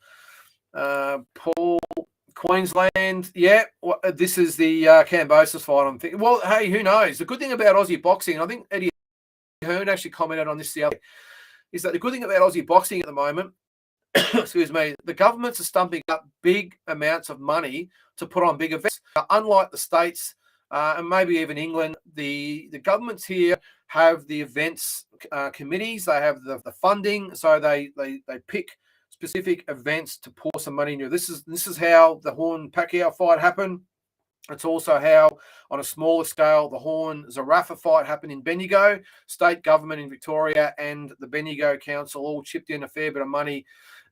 Paul, Queensland, this is the Kambosos fight, I'm thinking. Well, hey, who knows? The good thing about Aussie boxing, I think Eddie Hearn actually commented on this the other day, is that the good thing about Aussie boxing at the moment, excuse me, the governments are stumping up big amounts of money to put on big events. Unlike the States and maybe even England, the governments here have the events committees, they have the funding, so they pick specific events to pour some money into. This is how the Horn-Pacquiao fight happened. It's also how, on a smaller scale, the Horn-Zarafa fight happened in Bendigo. State government in Victoria and the Bendigo Council all chipped in a fair bit of money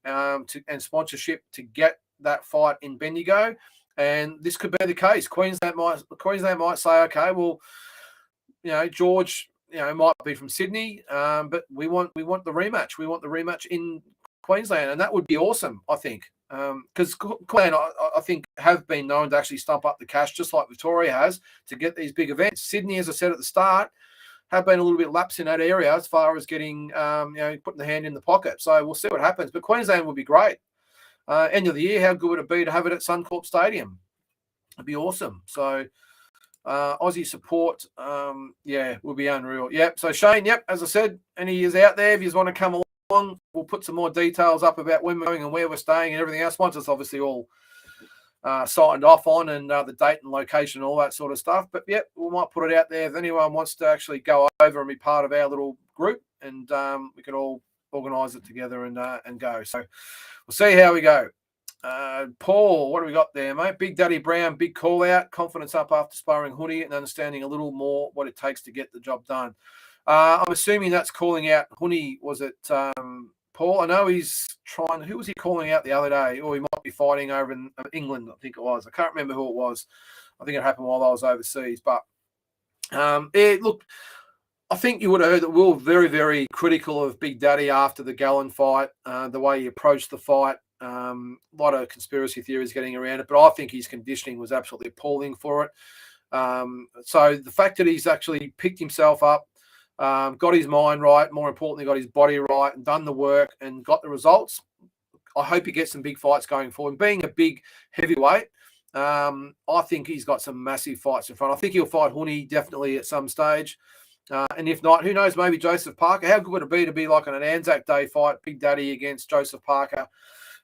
and sponsorship to get that fight in Bendigo. And this could be the case. Queensland might say, okay, well, George, might be from Sydney, but we want the rematch. We want the rematch in Queensland, and that would be awesome, I think. Because Queensland, I think, have been known to actually stump up the cash, just like Victoria has, to get these big events. Sydney, as I said at the start, have been a little bit lapsed in that area as far as getting, putting the hand in the pocket. So we'll see what happens. But Queensland would be great. End of the year, how good would it be to have it at Suncorp Stadium? It'd be awesome. So Aussie support, will be unreal. Yep. So Shane, as I said, any years out there, if you want to come along, we'll put some more details up about when we're going and where we're staying and everything else. Once it's obviously all signed off on and the date and location, all that sort of stuff. But we might put it out there if anyone wants to actually go over and be part of our little group, and we can all organise it together and go. So we'll see how we go. Paul, what do we got there, mate? Big Daddy Brown, big call out, confidence up after sparring Hoodie and understanding a little more what it takes to get the job done. I'm assuming that's calling out Hoodie, was it, Paul? I know he's trying. Who was he calling out the other day? Or he might be fighting over in England, I think it was. I can't remember who it was. I think it happened while I was overseas. But, look, I think you would have heard that we were very, very critical of Big Daddy after the Gallen fight, the way he approached the fight. A lot of conspiracy theories getting around it, but I think his conditioning was absolutely appalling for it. So the fact that he's actually picked himself up, got his mind right, more importantly, got his body right and done the work and got the results, I hope he gets some big fights going forward. Being a big heavyweight, I think he's got some massive fights in front. I think he'll fight Hooney definitely at some stage. And if not, who knows, maybe Joseph Parker. How good would it be like on an Anzac Day fight, Big Daddy against Joseph Parker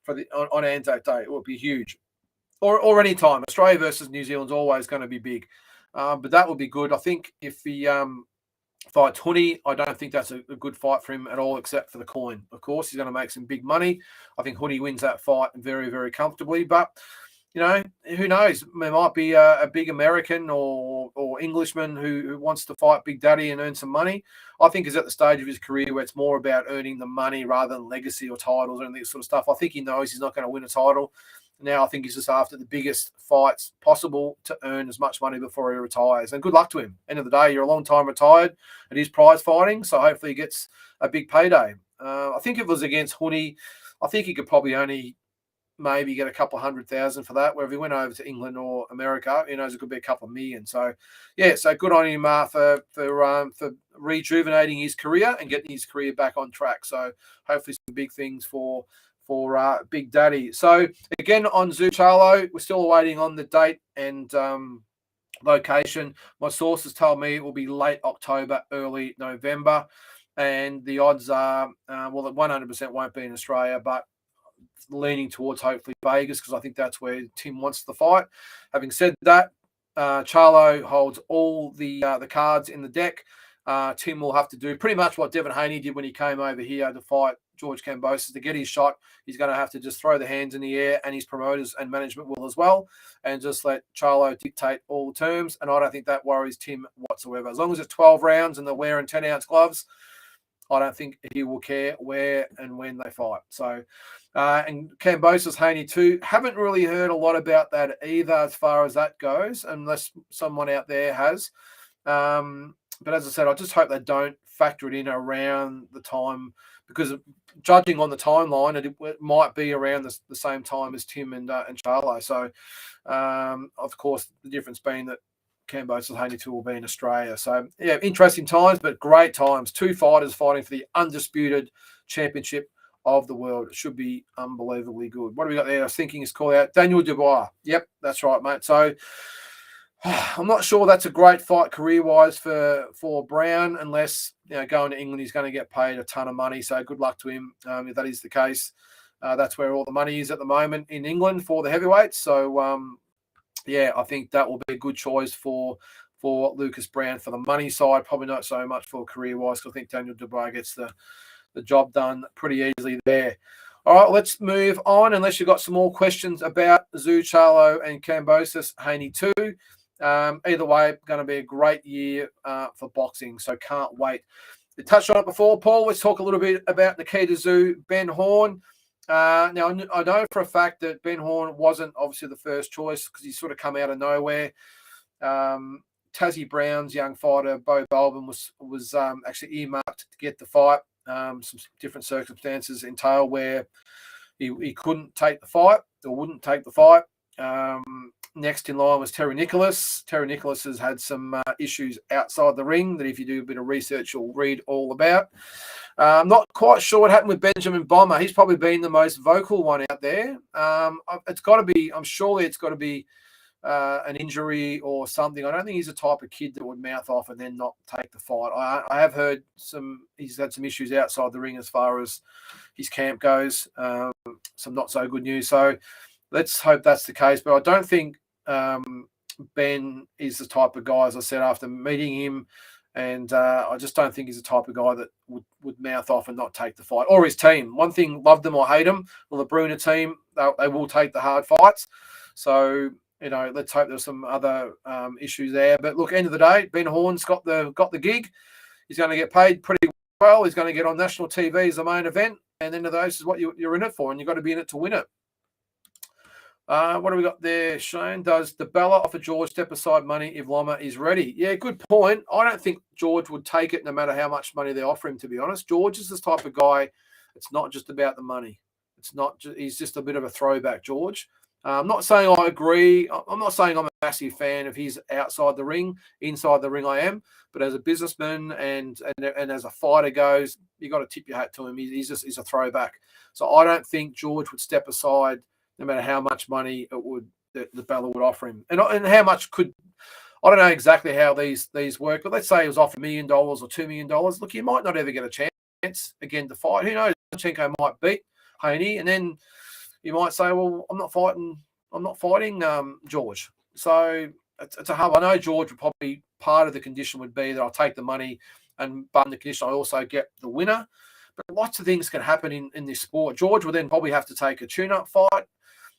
on Anzac Day? It would be huge. Or any time. Australia versus New Zealand's always going to be big. But that would be good. I think if he fights Hooney, I don't think that's a good fight for him at all, except for the coin. Of course, he's going to make some big money. I think Hooney wins that fight very, very comfortably. But, who knows? There might be a big American or Englishman who wants to fight Big Daddy and earn some money. I think he's at the stage of his career where it's more about earning the money rather than legacy or titles or any sort of stuff. I think he knows he's not going to win a title. Now I think he's just after the biggest fights possible to earn as much money before he retires. And good luck to him. End of the day, you're a long time retired and he's prize fighting, so hopefully he gets a big payday. I think if it was against Huni, I think he could probably only maybe get a couple of 100,000 for that. Where if he went over to England or America, who knows, it could be a couple of million. So, yeah, so good on him for rejuvenating his career and getting his career back on track. So hopefully some big things for Big Daddy. So again, on Zhu Charlo, we're still awaiting on the date and location. My sources told me it will be late October, early November. And the odds are, well, it 100% won't be in Australia, but leaning towards hopefully Vegas, because I think that's where Tim wants the fight. Having said that, Charlo holds all the cards in the deck. Tim will have to do pretty much what Devin Haney did when he came over here to fight George Kambosos. To get his shot, he's going to have to just throw the hands in the air, and his promoters and management will as well, and just let Charlo dictate all the terms. And I don't think that worries Tim whatsoever. As long as it's 12 rounds and they're wearing 10-ounce gloves, I don't think he will care where and when they fight. So, and Kambosos, Haney too, haven't really heard a lot about that either as far as that goes, unless someone out there has. But as I said, I just hope they don't factor it in around the time, because judging on the timeline, it might be around the same time as Tim and Charlo. So, of course, the difference being that Kambosos Haney 2 will be in Australia. So, yeah, interesting times, but great times. 2 fighters fighting for the undisputed championship of the world. It should be unbelievably good. What do we got there? I was thinking it's called out Daniel Dubois. Yep, that's right, mate. So, I'm not sure that's a great fight career-wise for Brown, unless, going to England, he's going to get paid a ton of money. So good luck to him if that is the case. That's where all the money is at the moment in England for the heavyweights. So, yeah, I think that will be a good choice for Lucas Brown for the money side. Probably not so much for career-wise, because I think Daniel Dubois gets the job done pretty easily there. All right, let's move on, unless you've got some more questions about Zhu Charlo and Kambosos Haney 2. Either way, going to be a great year for boxing, so can't wait. We touched on it before, Paul. Let's talk a little bit about Nikita Tszyu, Ben Horn. Now, I know for a fact that Ben Horn wasn't obviously the first choice, because he's sort of come out of nowhere. Tazzy Brown's young fighter, Bo Balvin, was actually earmarked to get the fight. Some different circumstances entail where he couldn't take the fight or wouldn't take the fight. Next in line was Terry Nicholas. Terry Nicholas has had some issues outside the ring that if you do a bit of research, you'll read all about. I'm not quite sure what happened with Benjamin Bomber. He's probably been the most vocal one out there. It's got to be, I'm surely it's got to be an injury or something. I don't think he's the type of kid that would mouth off and then not take the fight. I have heard he's had some issues outside the ring as far as his camp goes. Some not so good news. So let's hope that's the case. But I don't think Ben is the type of guy, as I said, after meeting him, and I just don't think he's the type of guy that would mouth off and not take the fight. Or his team. One thing, love them or hate them, the Brunner team, they will take the hard fights. So, let's hope there's some other issues there. But look, end of the day, Ben Horn's got the gig. He's going to get paid pretty well. He's going to get on national TV as the main event. And then this is what you're in it for, and you've got to be in it to win it. What do we got there, Shane? Does DiBella offer George step-aside money if Loma is ready? Yeah, good point. I don't think George would take it no matter how much money they offer him, to be honest. George is this type of guy. It's not just about the money. He's just a bit of a throwback, George. I'm not saying I agree. I'm not saying I'm a massive fan of his outside the ring. Inside the ring, I am. But as a businessman and as a fighter goes, you got to tip your hat to him. He's a throwback. So I don't think George would step aside no matter how much money the Bella would offer him. And how much I don't know exactly how these work, but let's say it was offered $1 million or $2 million. Look, you might not ever get a chance again to fight. Who knows? Lomachenko might beat Haney, and then you might say, well, I'm not fighting George. So it's a hard. I know George would probably, part of the condition would be that I'll take the money, but in the condition I also get the winner. But lots of things can happen in this sport. George will then probably have to take a tune-up fight.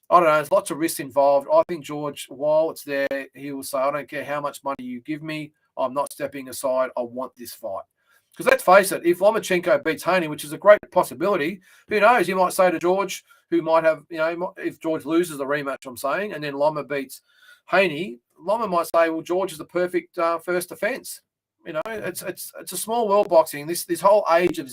I don't know. There's lots of risks involved. I think George, while it's there, he will say, I don't care how much money you give me. I'm not stepping aside. I want this fight. Because let's face it, if Lomachenko beats Haney, which is a great possibility, who knows? He might say to George, who might have, if George loses the rematch, I'm saying, and then Loma beats Haney, Loma might say, well, George is the perfect first defence. It's a small world boxing. This whole age of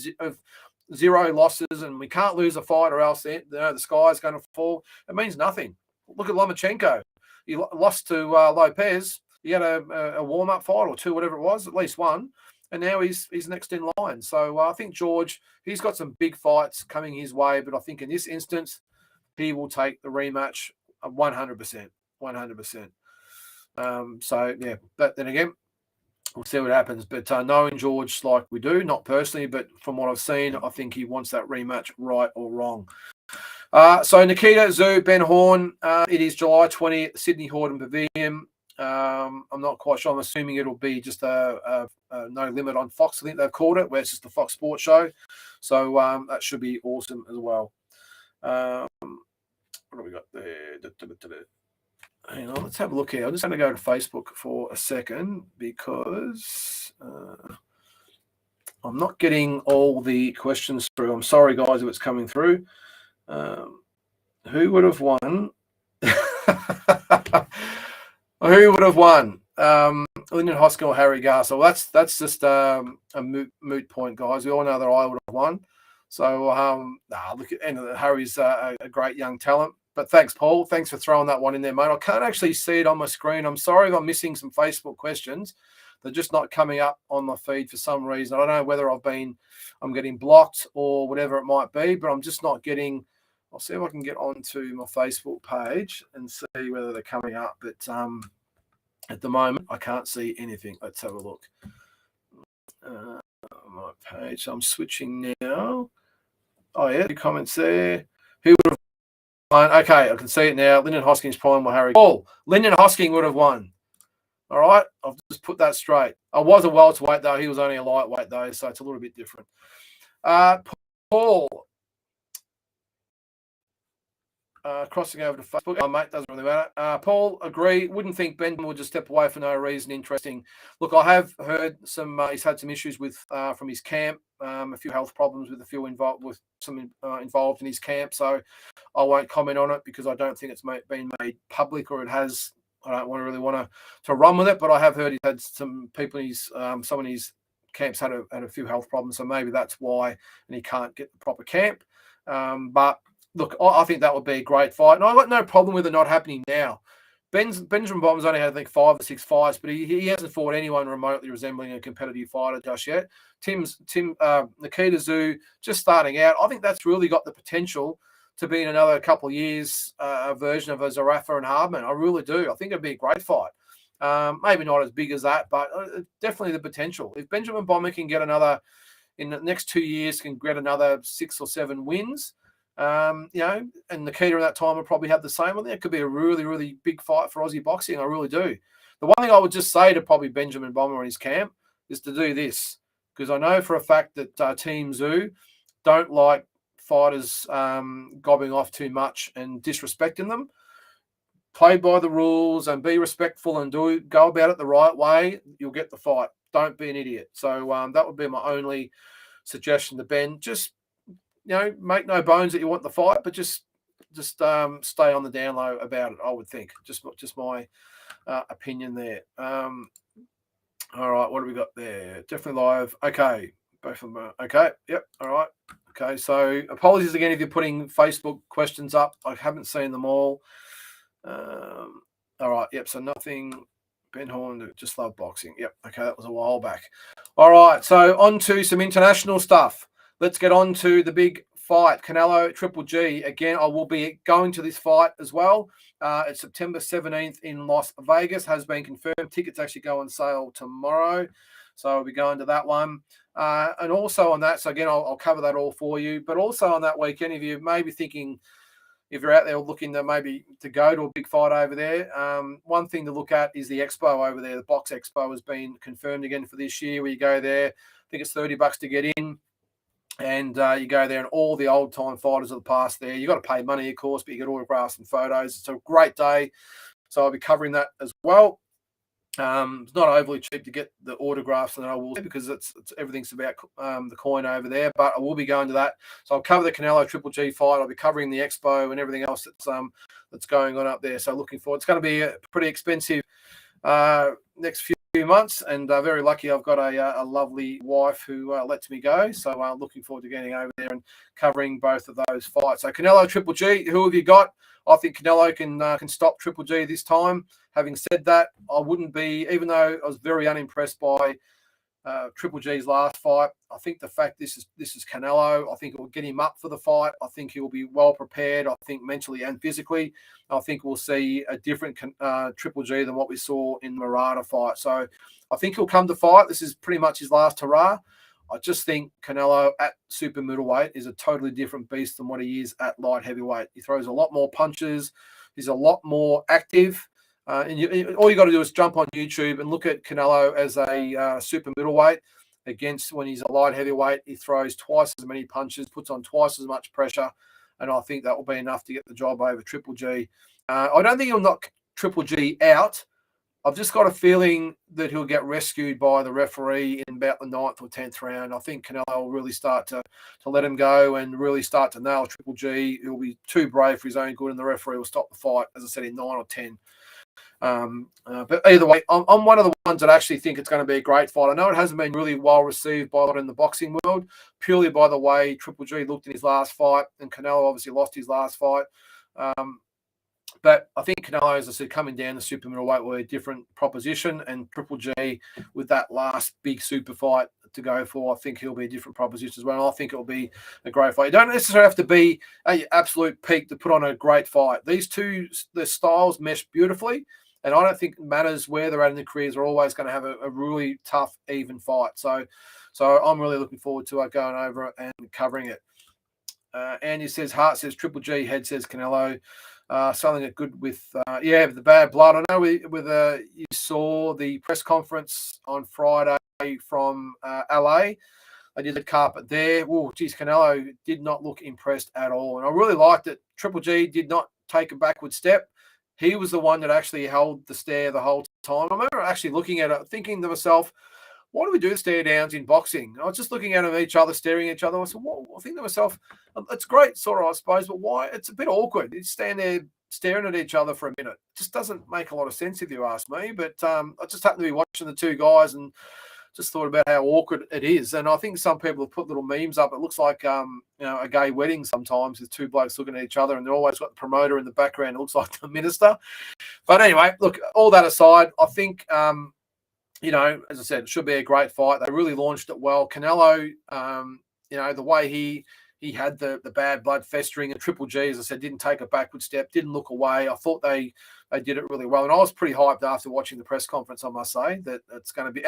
zero losses, and we can't lose a fight or else the sky's going to fall. It means nothing. Look at Lomachenko. He lost to Lopez. He had a warm-up fight or two, whatever it was, at least one, and now he's next in line. So I think George, he's got some big fights coming his way, but I think in this instance, he will take the rematch 100%. 100%. So, yeah, but then again, we'll see what happens. But knowing George like we do, not personally, but from what I've seen, I think he wants that rematch, right or wrong. So Nikita Tszyu, Ben Horn, it is July 20th, Sydney Hordern Pavilion. I'm not quite sure. I'm assuming it'll be just a no limit on Fox. I think they've called it, where it's just the Fox Sports show. So that should be awesome as well. What have we got there? Hang on, let's have a look here. I'm just going to go to Facebook for a second because I'm not getting all the questions through. I'm sorry, guys, if it's coming through. Who would have won? Who would have won? Lyndon Hoskin or Harry Garza? Well, that's just a moot point, guys. We all know that I would have won. So, look at Harry's a great young talent. But thanks, Paul. Thanks for throwing that one in there, mate. I can't actually see it on my screen. I'm sorry if I'm missing some Facebook questions. They're just not coming up on my feed for some reason. I don't know whether I'm getting blocked or whatever it might be, but I'm just not getting. I'll see if I can get onto my Facebook page and see whether they're coming up. But at the moment, I can't see anything. Let's have a look. My page. So I'm switching now. Oh, yeah, the comments there. Who would have won? Okay, I can see it now. Lyndon Hoskins prime or Harry. Paul, Lyndon Hoskin would have won. All right, I've just put that straight. I was a welterweight, though. He was only a lightweight, though, so it's a little bit different. Paul, crossing over to Facebook. Oh, mate, doesn't really matter. Paul, agree. Wouldn't think Ben would just step away for no reason. Interesting. Look, I have heard he's had some issues with from his camp, a few health problems with some involved in his camp. So I won't comment on it because I don't think it's been made public, or it has. I don't really want to run with it, but I have heard he's had some people in his some of his camps had a few health problems, so maybe that's why, and he can't get the proper camp. But look, I think that would be a great fight, and I've got no problem with it not happening now. Benjamin Bomber's only had, I think, 5 or 6 fights, but he hasn't fought anyone remotely resembling a competitive fighter just yet. Nikita Tszyu just starting out. I think that's really got the potential to be in another couple of years a version of a Zerafa and Hardman. I really do. I think it'd be a great fight. Maybe not as big as that, but definitely the potential. If Benjamin Bomber can get another, in the next 2 years, can get another 6 or 7 wins, and Nikita at that time will probably have the same. I think it could be a really, really big fight for Aussie boxing. I really do. The one thing I would just say to probably Benjamin Bomber and his camp is to do this, because I know for a fact that Team Tszyu don't like fighters gobbing off too much and disrespecting them. Play by the rules and be respectful and go about it the right way. You'll get the fight. Don't be an idiot. So that would be my only suggestion to Ben. Just make no bones that you want the fight, but just stay on the down low about it. I would think. Just my opinion there. All right, what have we got there? Definitely live. Okay, both of them. Okay, yep. All right. Okay, so apologies again if you're putting Facebook questions up. I haven't seen them all. All right, yep, so nothing. Ben Horn, just love boxing. Yep, okay, that was a while back. All right, so on to some international stuff. Let's get on to the big fight, Canelo Triple G. Again, I will be going to this fight as well. It's September 17th in Las Vegas, has been confirmed. Tickets actually go on sale tomorrow. So I'll be going to that one. And also on that, so again, I'll cover that all for you. But also on that weekend, if you may be thinking, if you're out there looking to maybe to go to a big fight over there, one thing to look at is the expo over there. The Box Expo has been confirmed again for this year, where you go there. I think it's $30 to get in. And you go there, and all the old-time fighters of the past there. You've got to pay money, of course, but you get autographs and photos. It's a great day. So I'll be covering that as well. It's not overly cheap to get the autographs, and I will, because it's everything's about the coin over there. But I will be going to that, so I'll cover the Canelo Triple G fight. I'll be covering the expo and everything else that's going on up there. So looking forward. It's going to be a pretty expensive next few months, and very lucky I've got a lovely wife who lets me go. So looking forward to getting over there and covering both of those fights. So Canelo Triple G, who have you got? I think Canelo can stop Triple G this time. Having said that, I wouldn't be, even though I was very unimpressed by Triple G's last fight. I think the fact this is Canelo, I think it will get him up for the fight. I think he will be well prepared. I think mentally and physically. I think we'll see a different Triple G than what we saw in the Murata fight. So I think he'll come to fight. This is pretty much his last hurrah. I just think Canelo at super middleweight is a totally different beast than what he is at light heavyweight. He throws a lot more punches. He's a lot more active. All you got to do is jump on YouTube and look at Canelo as a super middleweight against when he's a light heavyweight. He throws twice as many punches, puts on twice as much pressure, and I think that will be enough to get the job over Triple G. I don't think he'll knock Triple G out. I've just got a feeling that he'll get rescued by the referee in about the 9th or 10th round. I think Canelo will really start to let him go and really start to nail Triple G. He'll be too brave for his own good, and the referee will stop the fight, as I said, in 9 or 10. But either way, I'm one of the ones that actually think it's going to be a great fight. I know it hasn't been really well received by a lot in the boxing world, purely by the way Triple G looked in his last fight, and Canelo obviously lost his last fight. But I think Canelo, as I said, coming down to super middleweight were a different proposition, and Triple G with that last big super fight to go for, I think he'll be a different proposition as well. And I think it'll be a great fight. You don't necessarily have to be at your absolute peak to put on a great fight. These two, the styles mesh beautifully, and I don't think it matters where they're at in their careers. They're always going to have a really tough, even fight. So I'm really looking forward to going over it and covering it. Andy says, Hart says Triple G, Head says Canelo. Something that good with the bad blood. I know you saw the press conference on Friday from LA. They did the carpet there. Oh, geez, Canelo did not look impressed at all, and I really liked it. Triple G did not take a backward step. He was the one that actually held the stare the whole time. I remember actually looking at it, thinking to myself, why do we do stare downs in boxing? I was just looking at them, each other, staring at each other. I said, well, I think to myself, it's great, sort of, I suppose, but why? It's a bit awkward. You stand there staring at each other for a minute. It just doesn't make a lot of sense if you ask me. But I just happened to be watching the two guys and just thought about how awkward it is. And I think some people have put little memes up. It looks like a gay wedding sometimes with two blokes looking at each other, and they're always got the promoter in the background. It looks like the minister. But anyway, look, all that aside, I think as I said, it should be a great fight. They really launched it well. Canelo, the way he had the bad blood festering, and Triple G, as I said, didn't take a backward step, didn't look away. I thought they did it really well. And I was pretty hyped after watching the press conference, I must say, that it's going to be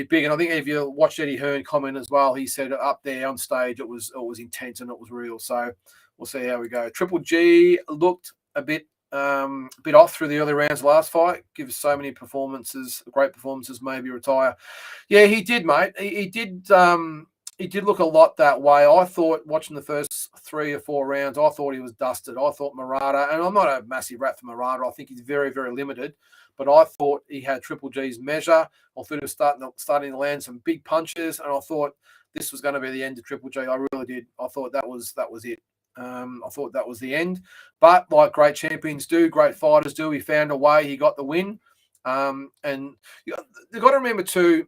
big. And I think if you watched Eddie Hearn comment as well, he said up there on stage, it was intense and it was real. So we'll see how we go. Triple G looked a bit off through the early rounds last fight. Gives so many performances, great performances, maybe retire. Yeah, he did, mate. He did look a lot that way. I thought watching the first 3 or 4 rounds, I thought he was dusted. I thought Murata, and I'm not a massive rat for Murata. I think he's very, very limited. But I thought he had Triple G's measure. I thought he was starting to land some big punches, and I thought this was going to be the end of Triple G. I really did. I thought that was it. I thought that was the end. But like great champions do, great fighters do, he found a way. He got the win. And you've got to remember too,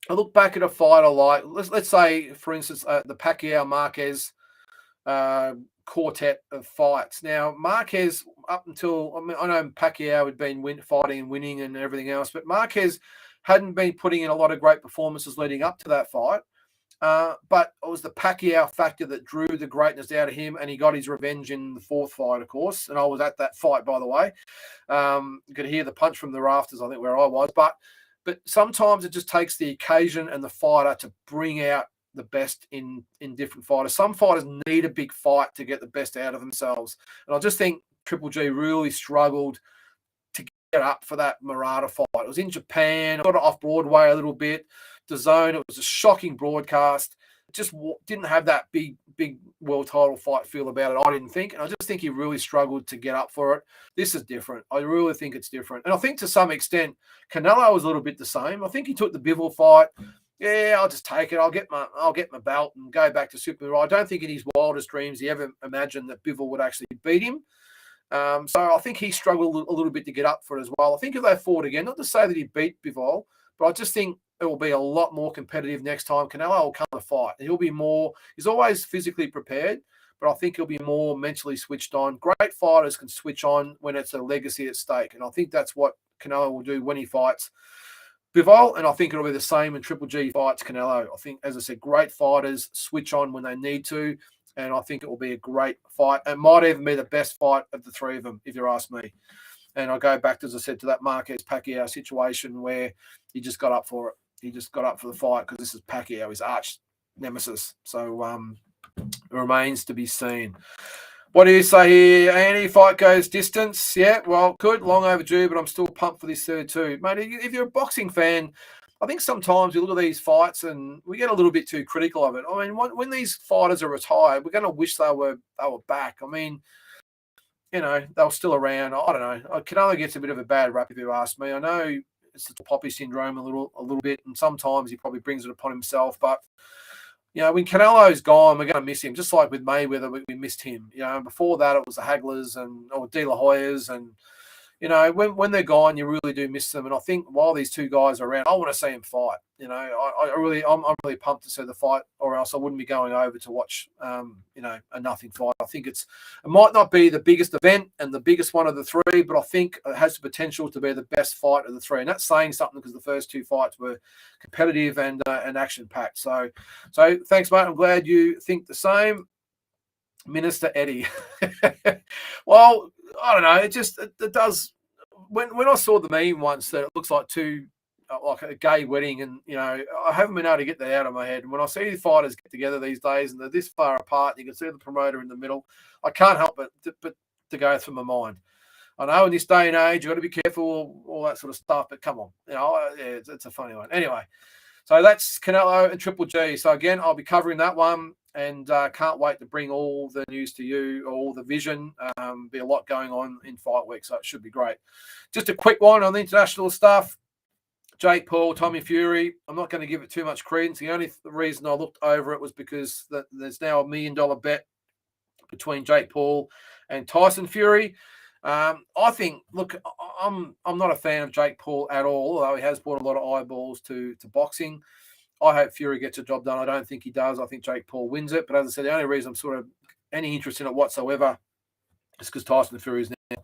I look back at a fighter like, let's say, for instance, the Pacquiao-Marquez quartet of fights. Now, Marquez, up until, I know Pacquiao had been fighting and winning and everything else, but Marquez hadn't been putting in a lot of great performances leading up to that fight. But it was the Pacquiao factor that drew the greatness out of him, and he got his revenge in the 4th fight, of course. And I was at that fight, by the way. You could hear the punch from the rafters, I think, where I was. But sometimes it just takes the occasion and the fighter to bring out the best in different fighters. Some fighters need a big fight to get the best out of themselves. And I just think Triple G really struggled to get up for that Murata fight. It was in Japan, got it off Broadway a little bit. DAZN, it was a shocking broadcast. just didn't have that big world title fight feel about it, I didn't think. And I just think he really struggled to get up for it. This is different. I really think it's different. And I think to some extent, Canelo was a little bit the same. I think he took the Bivol fight. Yeah, I'll just take it. I'll get my belt and go back to super. I don't think in his wildest dreams he ever imagined that Bivol would actually beat him. So I think he struggled a little bit to get up for it as well. I think if they fought again, not to say that he beat Bivol, but I just think it will be a lot more competitive next time. Canelo will come to fight. He'll be more, he's always physically prepared, but I think he'll be more mentally switched on. Great fighters can switch on when it's a legacy at stake. And I think that's what Canelo will do when he fights Bivol. And I think it'll be the same when Triple G fights Canelo. I think, as I said, great fighters switch on when they need to. And I think it will be a great fight. It might even be the best fight of the three of them, if you ask me. And I go back, as I said, to that Marquez-Pacquiao situation where he just got up for it. He just got up for the fight because this is Pacquiao, his arch nemesis. So it remains to be seen. What do you say here, Andy? Fight goes distance. Yeah, well, good. Long overdue, but I'm still pumped for this third too. Mate, if you're a boxing fan, I think sometimes we look at these fights and we get a little bit too critical of it. I mean, when these fighters are retired, we're going to wish they were back. I mean, you know, they were still around. I don't know. Canelo gets a bit of a bad rap, if you ask me. I know it's the Poppy syndrome a little bit, and sometimes he probably brings it upon himself. But you know, when Canelo's gone, we're going to miss him, just like with Mayweather, we missed him. You know, before that, it was the Haglers or De La Hoyas, and you know, when they're gone, you really do miss them. And I think while these two guys are around, I want to see them fight. You know, I'm really pumped to see the fight, or else I wouldn't be going over to watch, you know, a nothing fight. I think it might not be the biggest event and the biggest one of the three, but I think it has the potential to be the best fight of the three. And that's saying something because the first two fights were competitive and action packed. So thanks, mate. I'm glad you think the same. Minister Eddie. Well, I don't know. It does. When I saw the meme once that it looks like like a gay wedding, and you know, I haven't been able to get that out of my head. And when I see the fighters get together these days and they're this far apart, you can see the promoter in the middle. I can't help but to go through my mind. I know in this day and age, you've got to be careful, all that sort of stuff. But come on, you know, yeah, it's a funny one. Anyway, so that's Canelo and Triple G. So again, I'll be covering that one. And can't wait to bring all the news to you, all the vision. Be a lot going on in fight week, so it should be great. Just a quick one on the international stuff. Jake Paul, Tommy Fury. I'm not going to give it too much credence. The only reason I looked over it was because there's now $1 million bet between Jake Paul and Tyson Fury. I think, look, I'm not a fan of Jake Paul at all, although he has brought a lot of eyeballs to boxing. I hope Fury gets a job done. I don't think he does. I think Jake Paul wins it. But as I said, the only reason I'm sort of any interest in it whatsoever is because Tyson Fury is now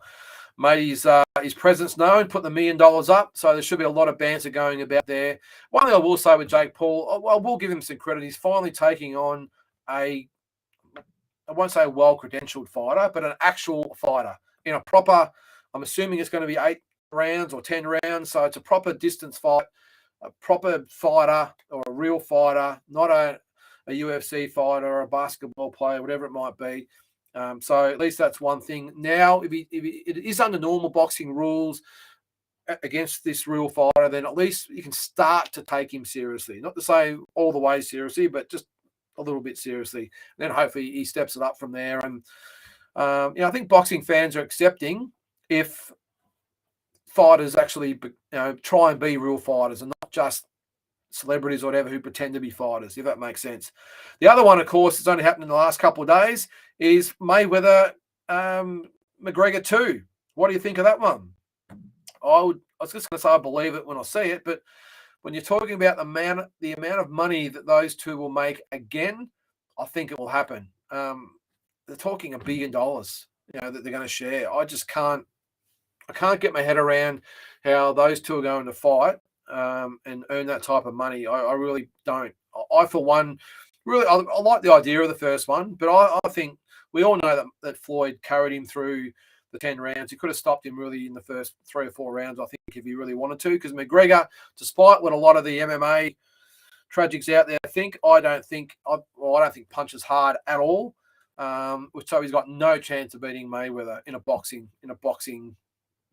made his presence known, put the $1 million up. So there should be a lot of banter going about there. One thing I will say with Jake Paul, I will give him some credit. He's finally taking on I won't say a well-credentialed fighter, but an actual fighter in a proper, I'm assuming it's going to be 8 rounds or 10 rounds. So it's a proper distance fight. A proper fighter or a real fighter, not a UFC fighter or a basketball player, whatever it might be. So at least that's one thing. Now, if it is under normal boxing rules against this real fighter, then at least you can start to take him seriously. Not to say all the way seriously, but just a little bit seriously. And then hopefully he steps it up from there. And you know, I think boxing fans are accepting if fighters actually, you know, try and be real fighters and not just celebrities or whatever who pretend to be fighters, if that makes sense. The other one, of course, that's only happened in the last couple of days is Mayweather McGregor 2. What do you think of that one? I was just going to say I believe it when I see it, but when you're talking about the amount of money that those two will make again, I think it will happen. They're talking $1 billion, you know, that they're going to share. I can't get my head around how those two are going to fight and earn that type of money. I really don't. I, for one, really, I like the idea of the first one, but I think we all know that Floyd carried him through the 10 rounds. He could have stopped him really in the first 3 or 4 rounds, I think, if he really wanted to, because McGregor, despite what a lot of the MMA tragics out there think, I don't think punches hard at all. So he's got no chance of beating Mayweather in a boxing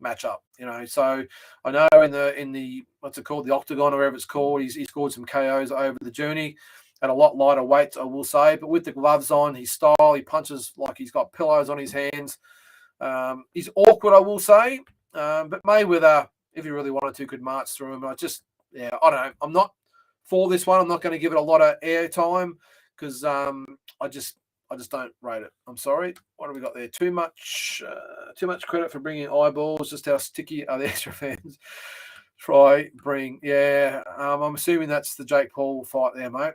matchup, you know. So I know in the what's it called, the octagon or whatever it's called, he scored some KOs over the journey. at a lot lighter weights, I will say. But with the gloves on, his style, he punches like he's got pillows on his hands. He's awkward, I will say. But Mayweather, if he really wanted to, could march through him. I don't know. I'm not for this one. I'm not going to give it a lot of airtime because I just don't rate it. I'm sorry. What have we got there? Too much credit for bringing eyeballs. Just how sticky are the extra fans? I'm assuming that's the Jake Paul fight there, mate.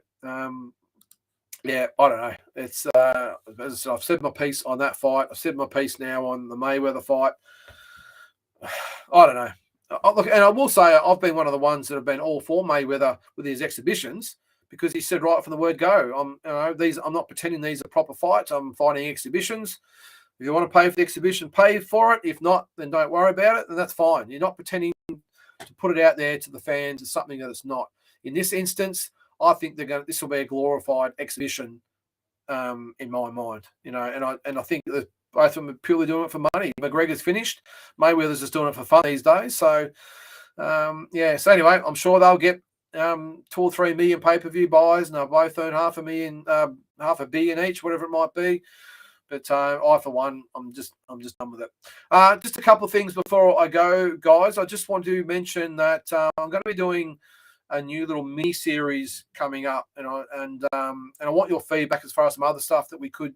Yeah, I don't know. It's as I said, I've said my piece on that fight. I've said my piece now on the Mayweather fight. I don't know. Look, and I will say I've been one of the ones that have been all for Mayweather with his exhibitions because he said right from the word go. I'm not pretending these are proper fights. I'm fighting exhibitions. If you want to pay for the exhibition, pay for it. If not, then don't worry about it. Then that's fine. You're not pretending to put it out there to the fans as something that it's not. In this instance, I think this will be a glorified exhibition, in my mind. And I think that both of them are purely doing it for money. McGregor's finished. Mayweather's just doing it for fun these days. So, So anyway, I'm sure they'll get 2 or 3 million pay-per-view buys, and they'll both earn $500 million each, whatever it might be. But I, for one, I'm just done with it. Just a couple of things before I go, guys. I just want to mention that I'm going to be doing a new little mini series coming up, and I want your feedback as far as some other stuff that we could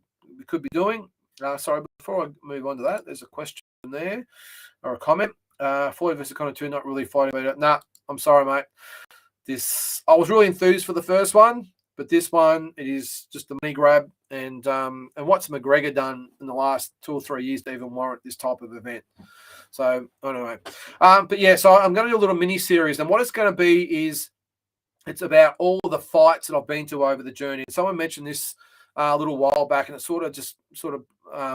be doing. Sorry, before I move on to that, there's a question there or a comment. Floyd versus Conor 2, not really fighting about it. Nah, I'm sorry, mate. I was really enthused for the first one, but this one, it is just a money grab. And what's McGregor done in the last 2 or 3 years to even warrant this type of event? So anyway, so I'm going to do a little mini series, and what it's going to be is it's about all the fights that I've been to over the journey. And someone mentioned this a little while back, and it sort of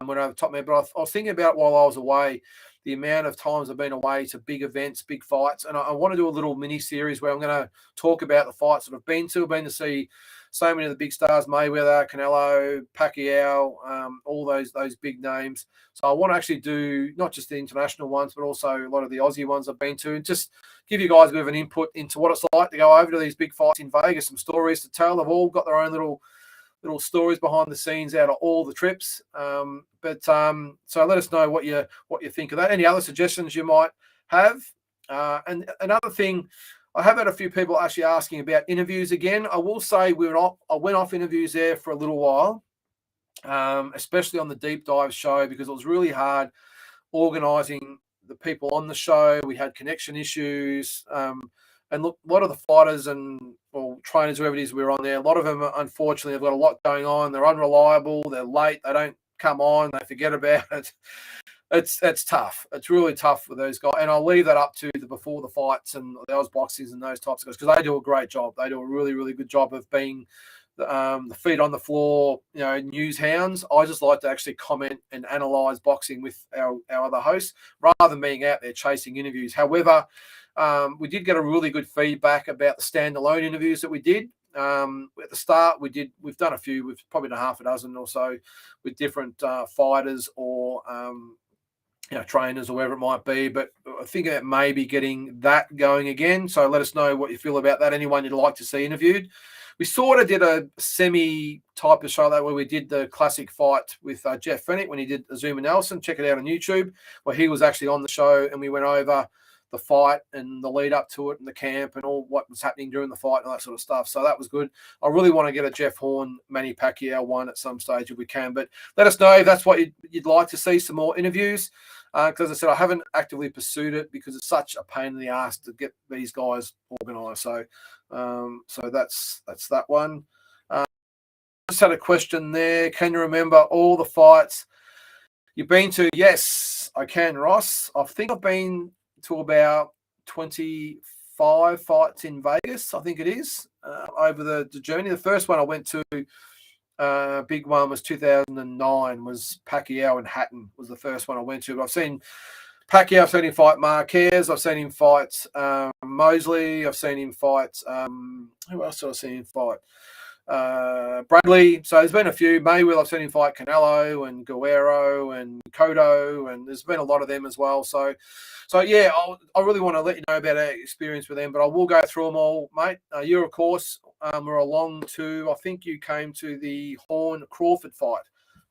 went over the top of me. But I was thinking about it while I was away, the amount of times I've been away to big events, big fights, and I want to do a little mini series where I'm going to talk about the fights that I've been to. I've been to see so many of the big stars: Mayweather, Canelo, Pacquiao, all those big names. So I want to actually do not just the international ones, but also a lot of the Aussie ones I've been to, and just give you guys a bit of an input into what it's like to go over to these big fights in Vegas. Some stories to tell. They've all got their own little stories behind the scenes out of all the trips. So let us know what you think of that. Any other suggestions you might have? And another thing, I have had a few people actually asking about interviews again. I will say I went off interviews there for a little while, especially on the deep dive show, because it was really hard organising the people on the show. We had connection issues. And look, a lot of the fighters trainers, whoever it is, we're on there. A lot of them, unfortunately, have got a lot going on. They're unreliable. They're late. They don't come on. They forget about it. It's tough. It's really tough for those guys. And I'll leave that up to the before the fights and the Oz boxings and those types of guys, because they do a great job. They do a really, really good job of being the feet on the floor, news hounds. I just like to actually comment and analyse boxing with our other hosts rather than being out there chasing interviews. However, we did get a really good feedback about the standalone interviews that we did. At the start, we've done a few. We've probably done half a dozen or so with different fighters or trainers or whatever it might be. But I think that maybe getting that going again. So let us know what you feel about that. Anyone you'd like to see interviewed. We sort of did a semi type of show that where we did the classic fight with Jeff Fennick when he did Azuma Nelson. Check it out on YouTube, where he was actually on the show and we went over the fight and the lead up to it and the camp and all what was happening during the fight and all that sort of stuff. So that was good. I really want to get a Jeff Horn, Manny Pacquiao one at some stage if we can. But let us know if that's what you'd like to see, some more interviews. Because I said, I haven't actively pursued it because it's such a pain in the ass to get these guys organised. So that's that one. Just had a question there. Can you remember all the fights you've been to? Yes, I can, Ross. I think I've been to about 25 fights in Vegas, I think it is, over the journey. The first one I went to, big one, was 2009, was Pacquiao and Hatton was the first one I went to. But I've seen Pacquiao, I've seen him fight Marquez, I've seen him fight Mosley, I've seen him fight, who else have I seen him fight? Bradley. So there's been a few. Mayweather, I've seen him fight Canelo and Guerrero and Cotto, and there's been a lot of them as well. So yeah, I really want to let you know about our experience with them, but I will go through them all, mate. You, of course, were along to, I think you came to the Horn-Crawford fight.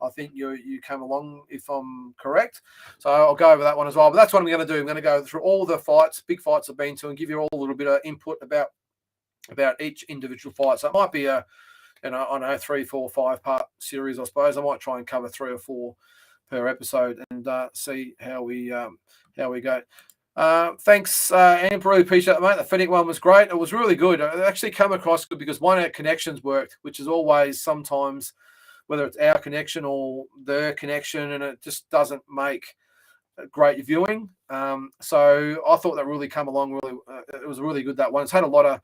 I think you came along, if I'm correct. So I'll go over that one as well. But that's what I'm going to do. I'm going to go through all the fights, big fights I've been to, and give you all a little bit of input about each individual fight. So it might be a, I don't know, 3, 4, 5-part series, I suppose. I might try and cover 3 or 4 per episode and see how we go. Thanks, Amp. Really appreciate it, mate. The Fennec one was great. It was really good. It actually came across good because one, our connections worked, which is always sometimes, whether it's our connection or their connection, and it just doesn't make great viewing. So I thought that really come along. Really, it was really good, that one. It's had a lot of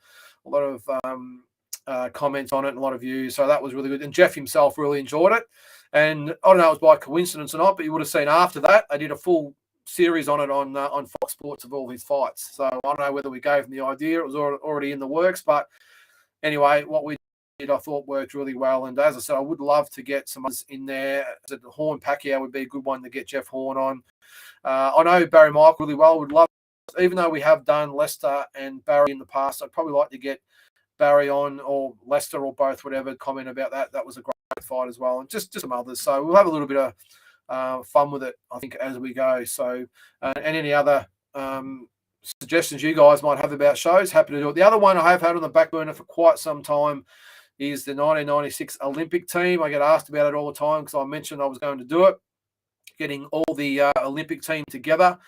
comments on it and a lot of views, so that was really good. And Jeff himself really enjoyed it. And I don't know if it was by coincidence or not, but you would have seen after that I did a full series on it on Fox Sports of all his fights. So I don't know whether we gave him the idea; it was already in the works. But anyway, what we did, I thought worked really well. And as I said, I would love to get some others in there. Horn Pacquiao would be a good one to get Jeff Horn on. I know Barry Michael really well. Would love, even though we have done Lester and Barry in the past, I'd probably like to get Barry on, or Lester, or both, whatever. Comment about that. That was a great fight as well, and just some others. So we'll have a little bit of fun with it, I think, as we go. So and any other suggestions you guys might have about shows, happy to do it. The other one I have had on the back burner for quite some time is the 1996 Olympic team. I get asked about it all the time because I mentioned I was going to do it, getting all the Olympic team together.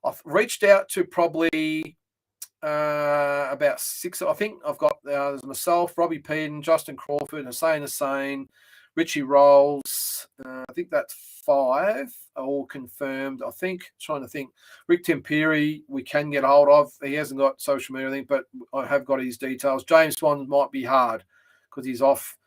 I've reached out to probably about 6. I think I've got there's myself, Robbie Peden, Justin Crawford, Hussein, Richie Rolls. I think that's 5 are all confirmed. I think, trying to think, Rick Tempiri we can get hold of. He hasn't got social media, I think, but I have got his details. James Swan might be hard because he's off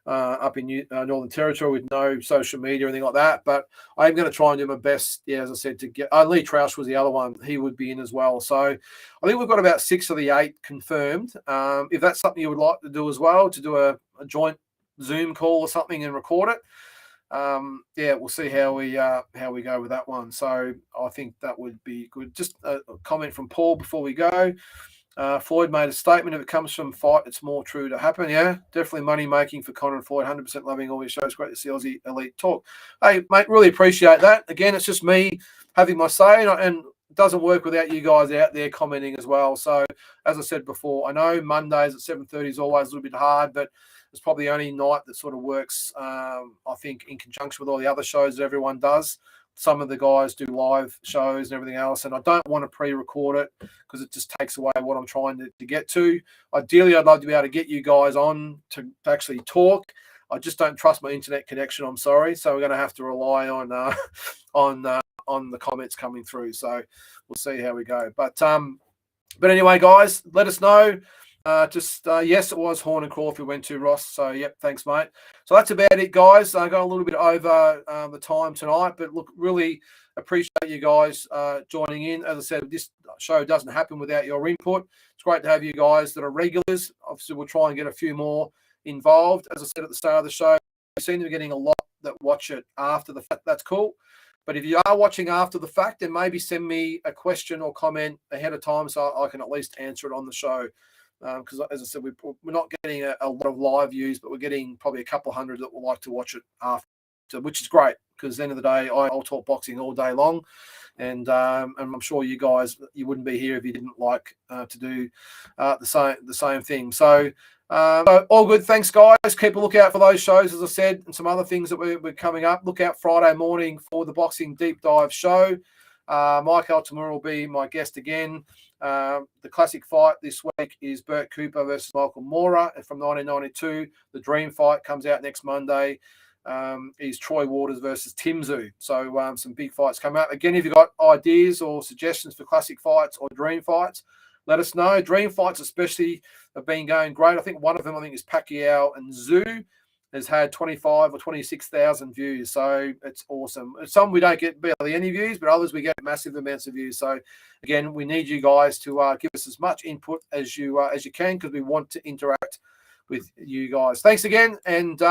up in Northern Territory with no social media or anything like that. But I'm going to try and do my best, yeah, as I said, to get Lee Troush was the other one. He would be in as well. So I think we've got about 6 of the 8 confirmed. If that's something you would like to do as well, to do a joint Zoom call or something and record it, yeah, we'll see how we go with that one. So I think that would be good. Just a comment from Paul before we go. Floyd made a statement. If it comes from fight, it's more true to happen. Yeah, definitely money making for Conor and Floyd. 100% loving all your shows. Great to see Aussie Elite talk. Hey, mate, really appreciate that. Again, it's just me having my say, and it doesn't work without you guys out there commenting as well. So, as I said before, I know Mondays at 7:30 is always a little bit hard, but it's probably the only night that sort of works, I think, in conjunction with all the other shows that everyone does. Some of the guys do live shows and everything else, and I don't want to pre-record it because it just takes away what I'm trying to get to. Ideally, I'd love to be able to get you guys on to actually talk. I just don't trust my internet connection. I'm sorry, so we're going to have to rely on the comments coming through. So we'll see how we go. But anyway, guys, let us know. Yes, it was Horn and Crawford went to, Ross. So, yep, thanks, mate. So that's about it, guys. I got a little bit over the time tonight, but look, really appreciate you guys joining in. As I said, this show doesn't happen without your input. It's great to have you guys that are regulars. Obviously, we'll try and get a few more involved. As I said at the start of the show, we seem to be getting a lot that watch it after the fact. That's cool. But if you are watching after the fact, then maybe send me a question or comment ahead of time so I can at least answer it on the show. Because, as I said, we're not getting a lot of live views, but we're getting probably a couple hundred that will like to watch it after, which is great. Because at the end of the day, I'll talk boxing all day long, and I'm sure you guys, you wouldn't be here if you didn't like to do the same thing. So all good. Thanks, guys. Keep a lookout for those shows, as I said, and some other things that we're coming up. Look out Friday morning for the Boxing Deep Dive show. Mike Altamura will be my guest again. The classic fight this week is Bert Cooper versus Michael Moorer from 1992. The dream fight comes out next Monday. Is Troy Waters versus Tim Tszyu. So some big fights come out. Again, if you've got ideas or suggestions for classic fights or dream fights, let us know. Dream fights especially have been going great. I think one of them, is Pacquiao and Tszyu, has had 25 or 26,000 views. So it's awesome. Some we don't get barely any views, but others we get massive amounts of views. So again, we need you guys to give us as much input as you can, because we want to interact with you guys. Thanks again, and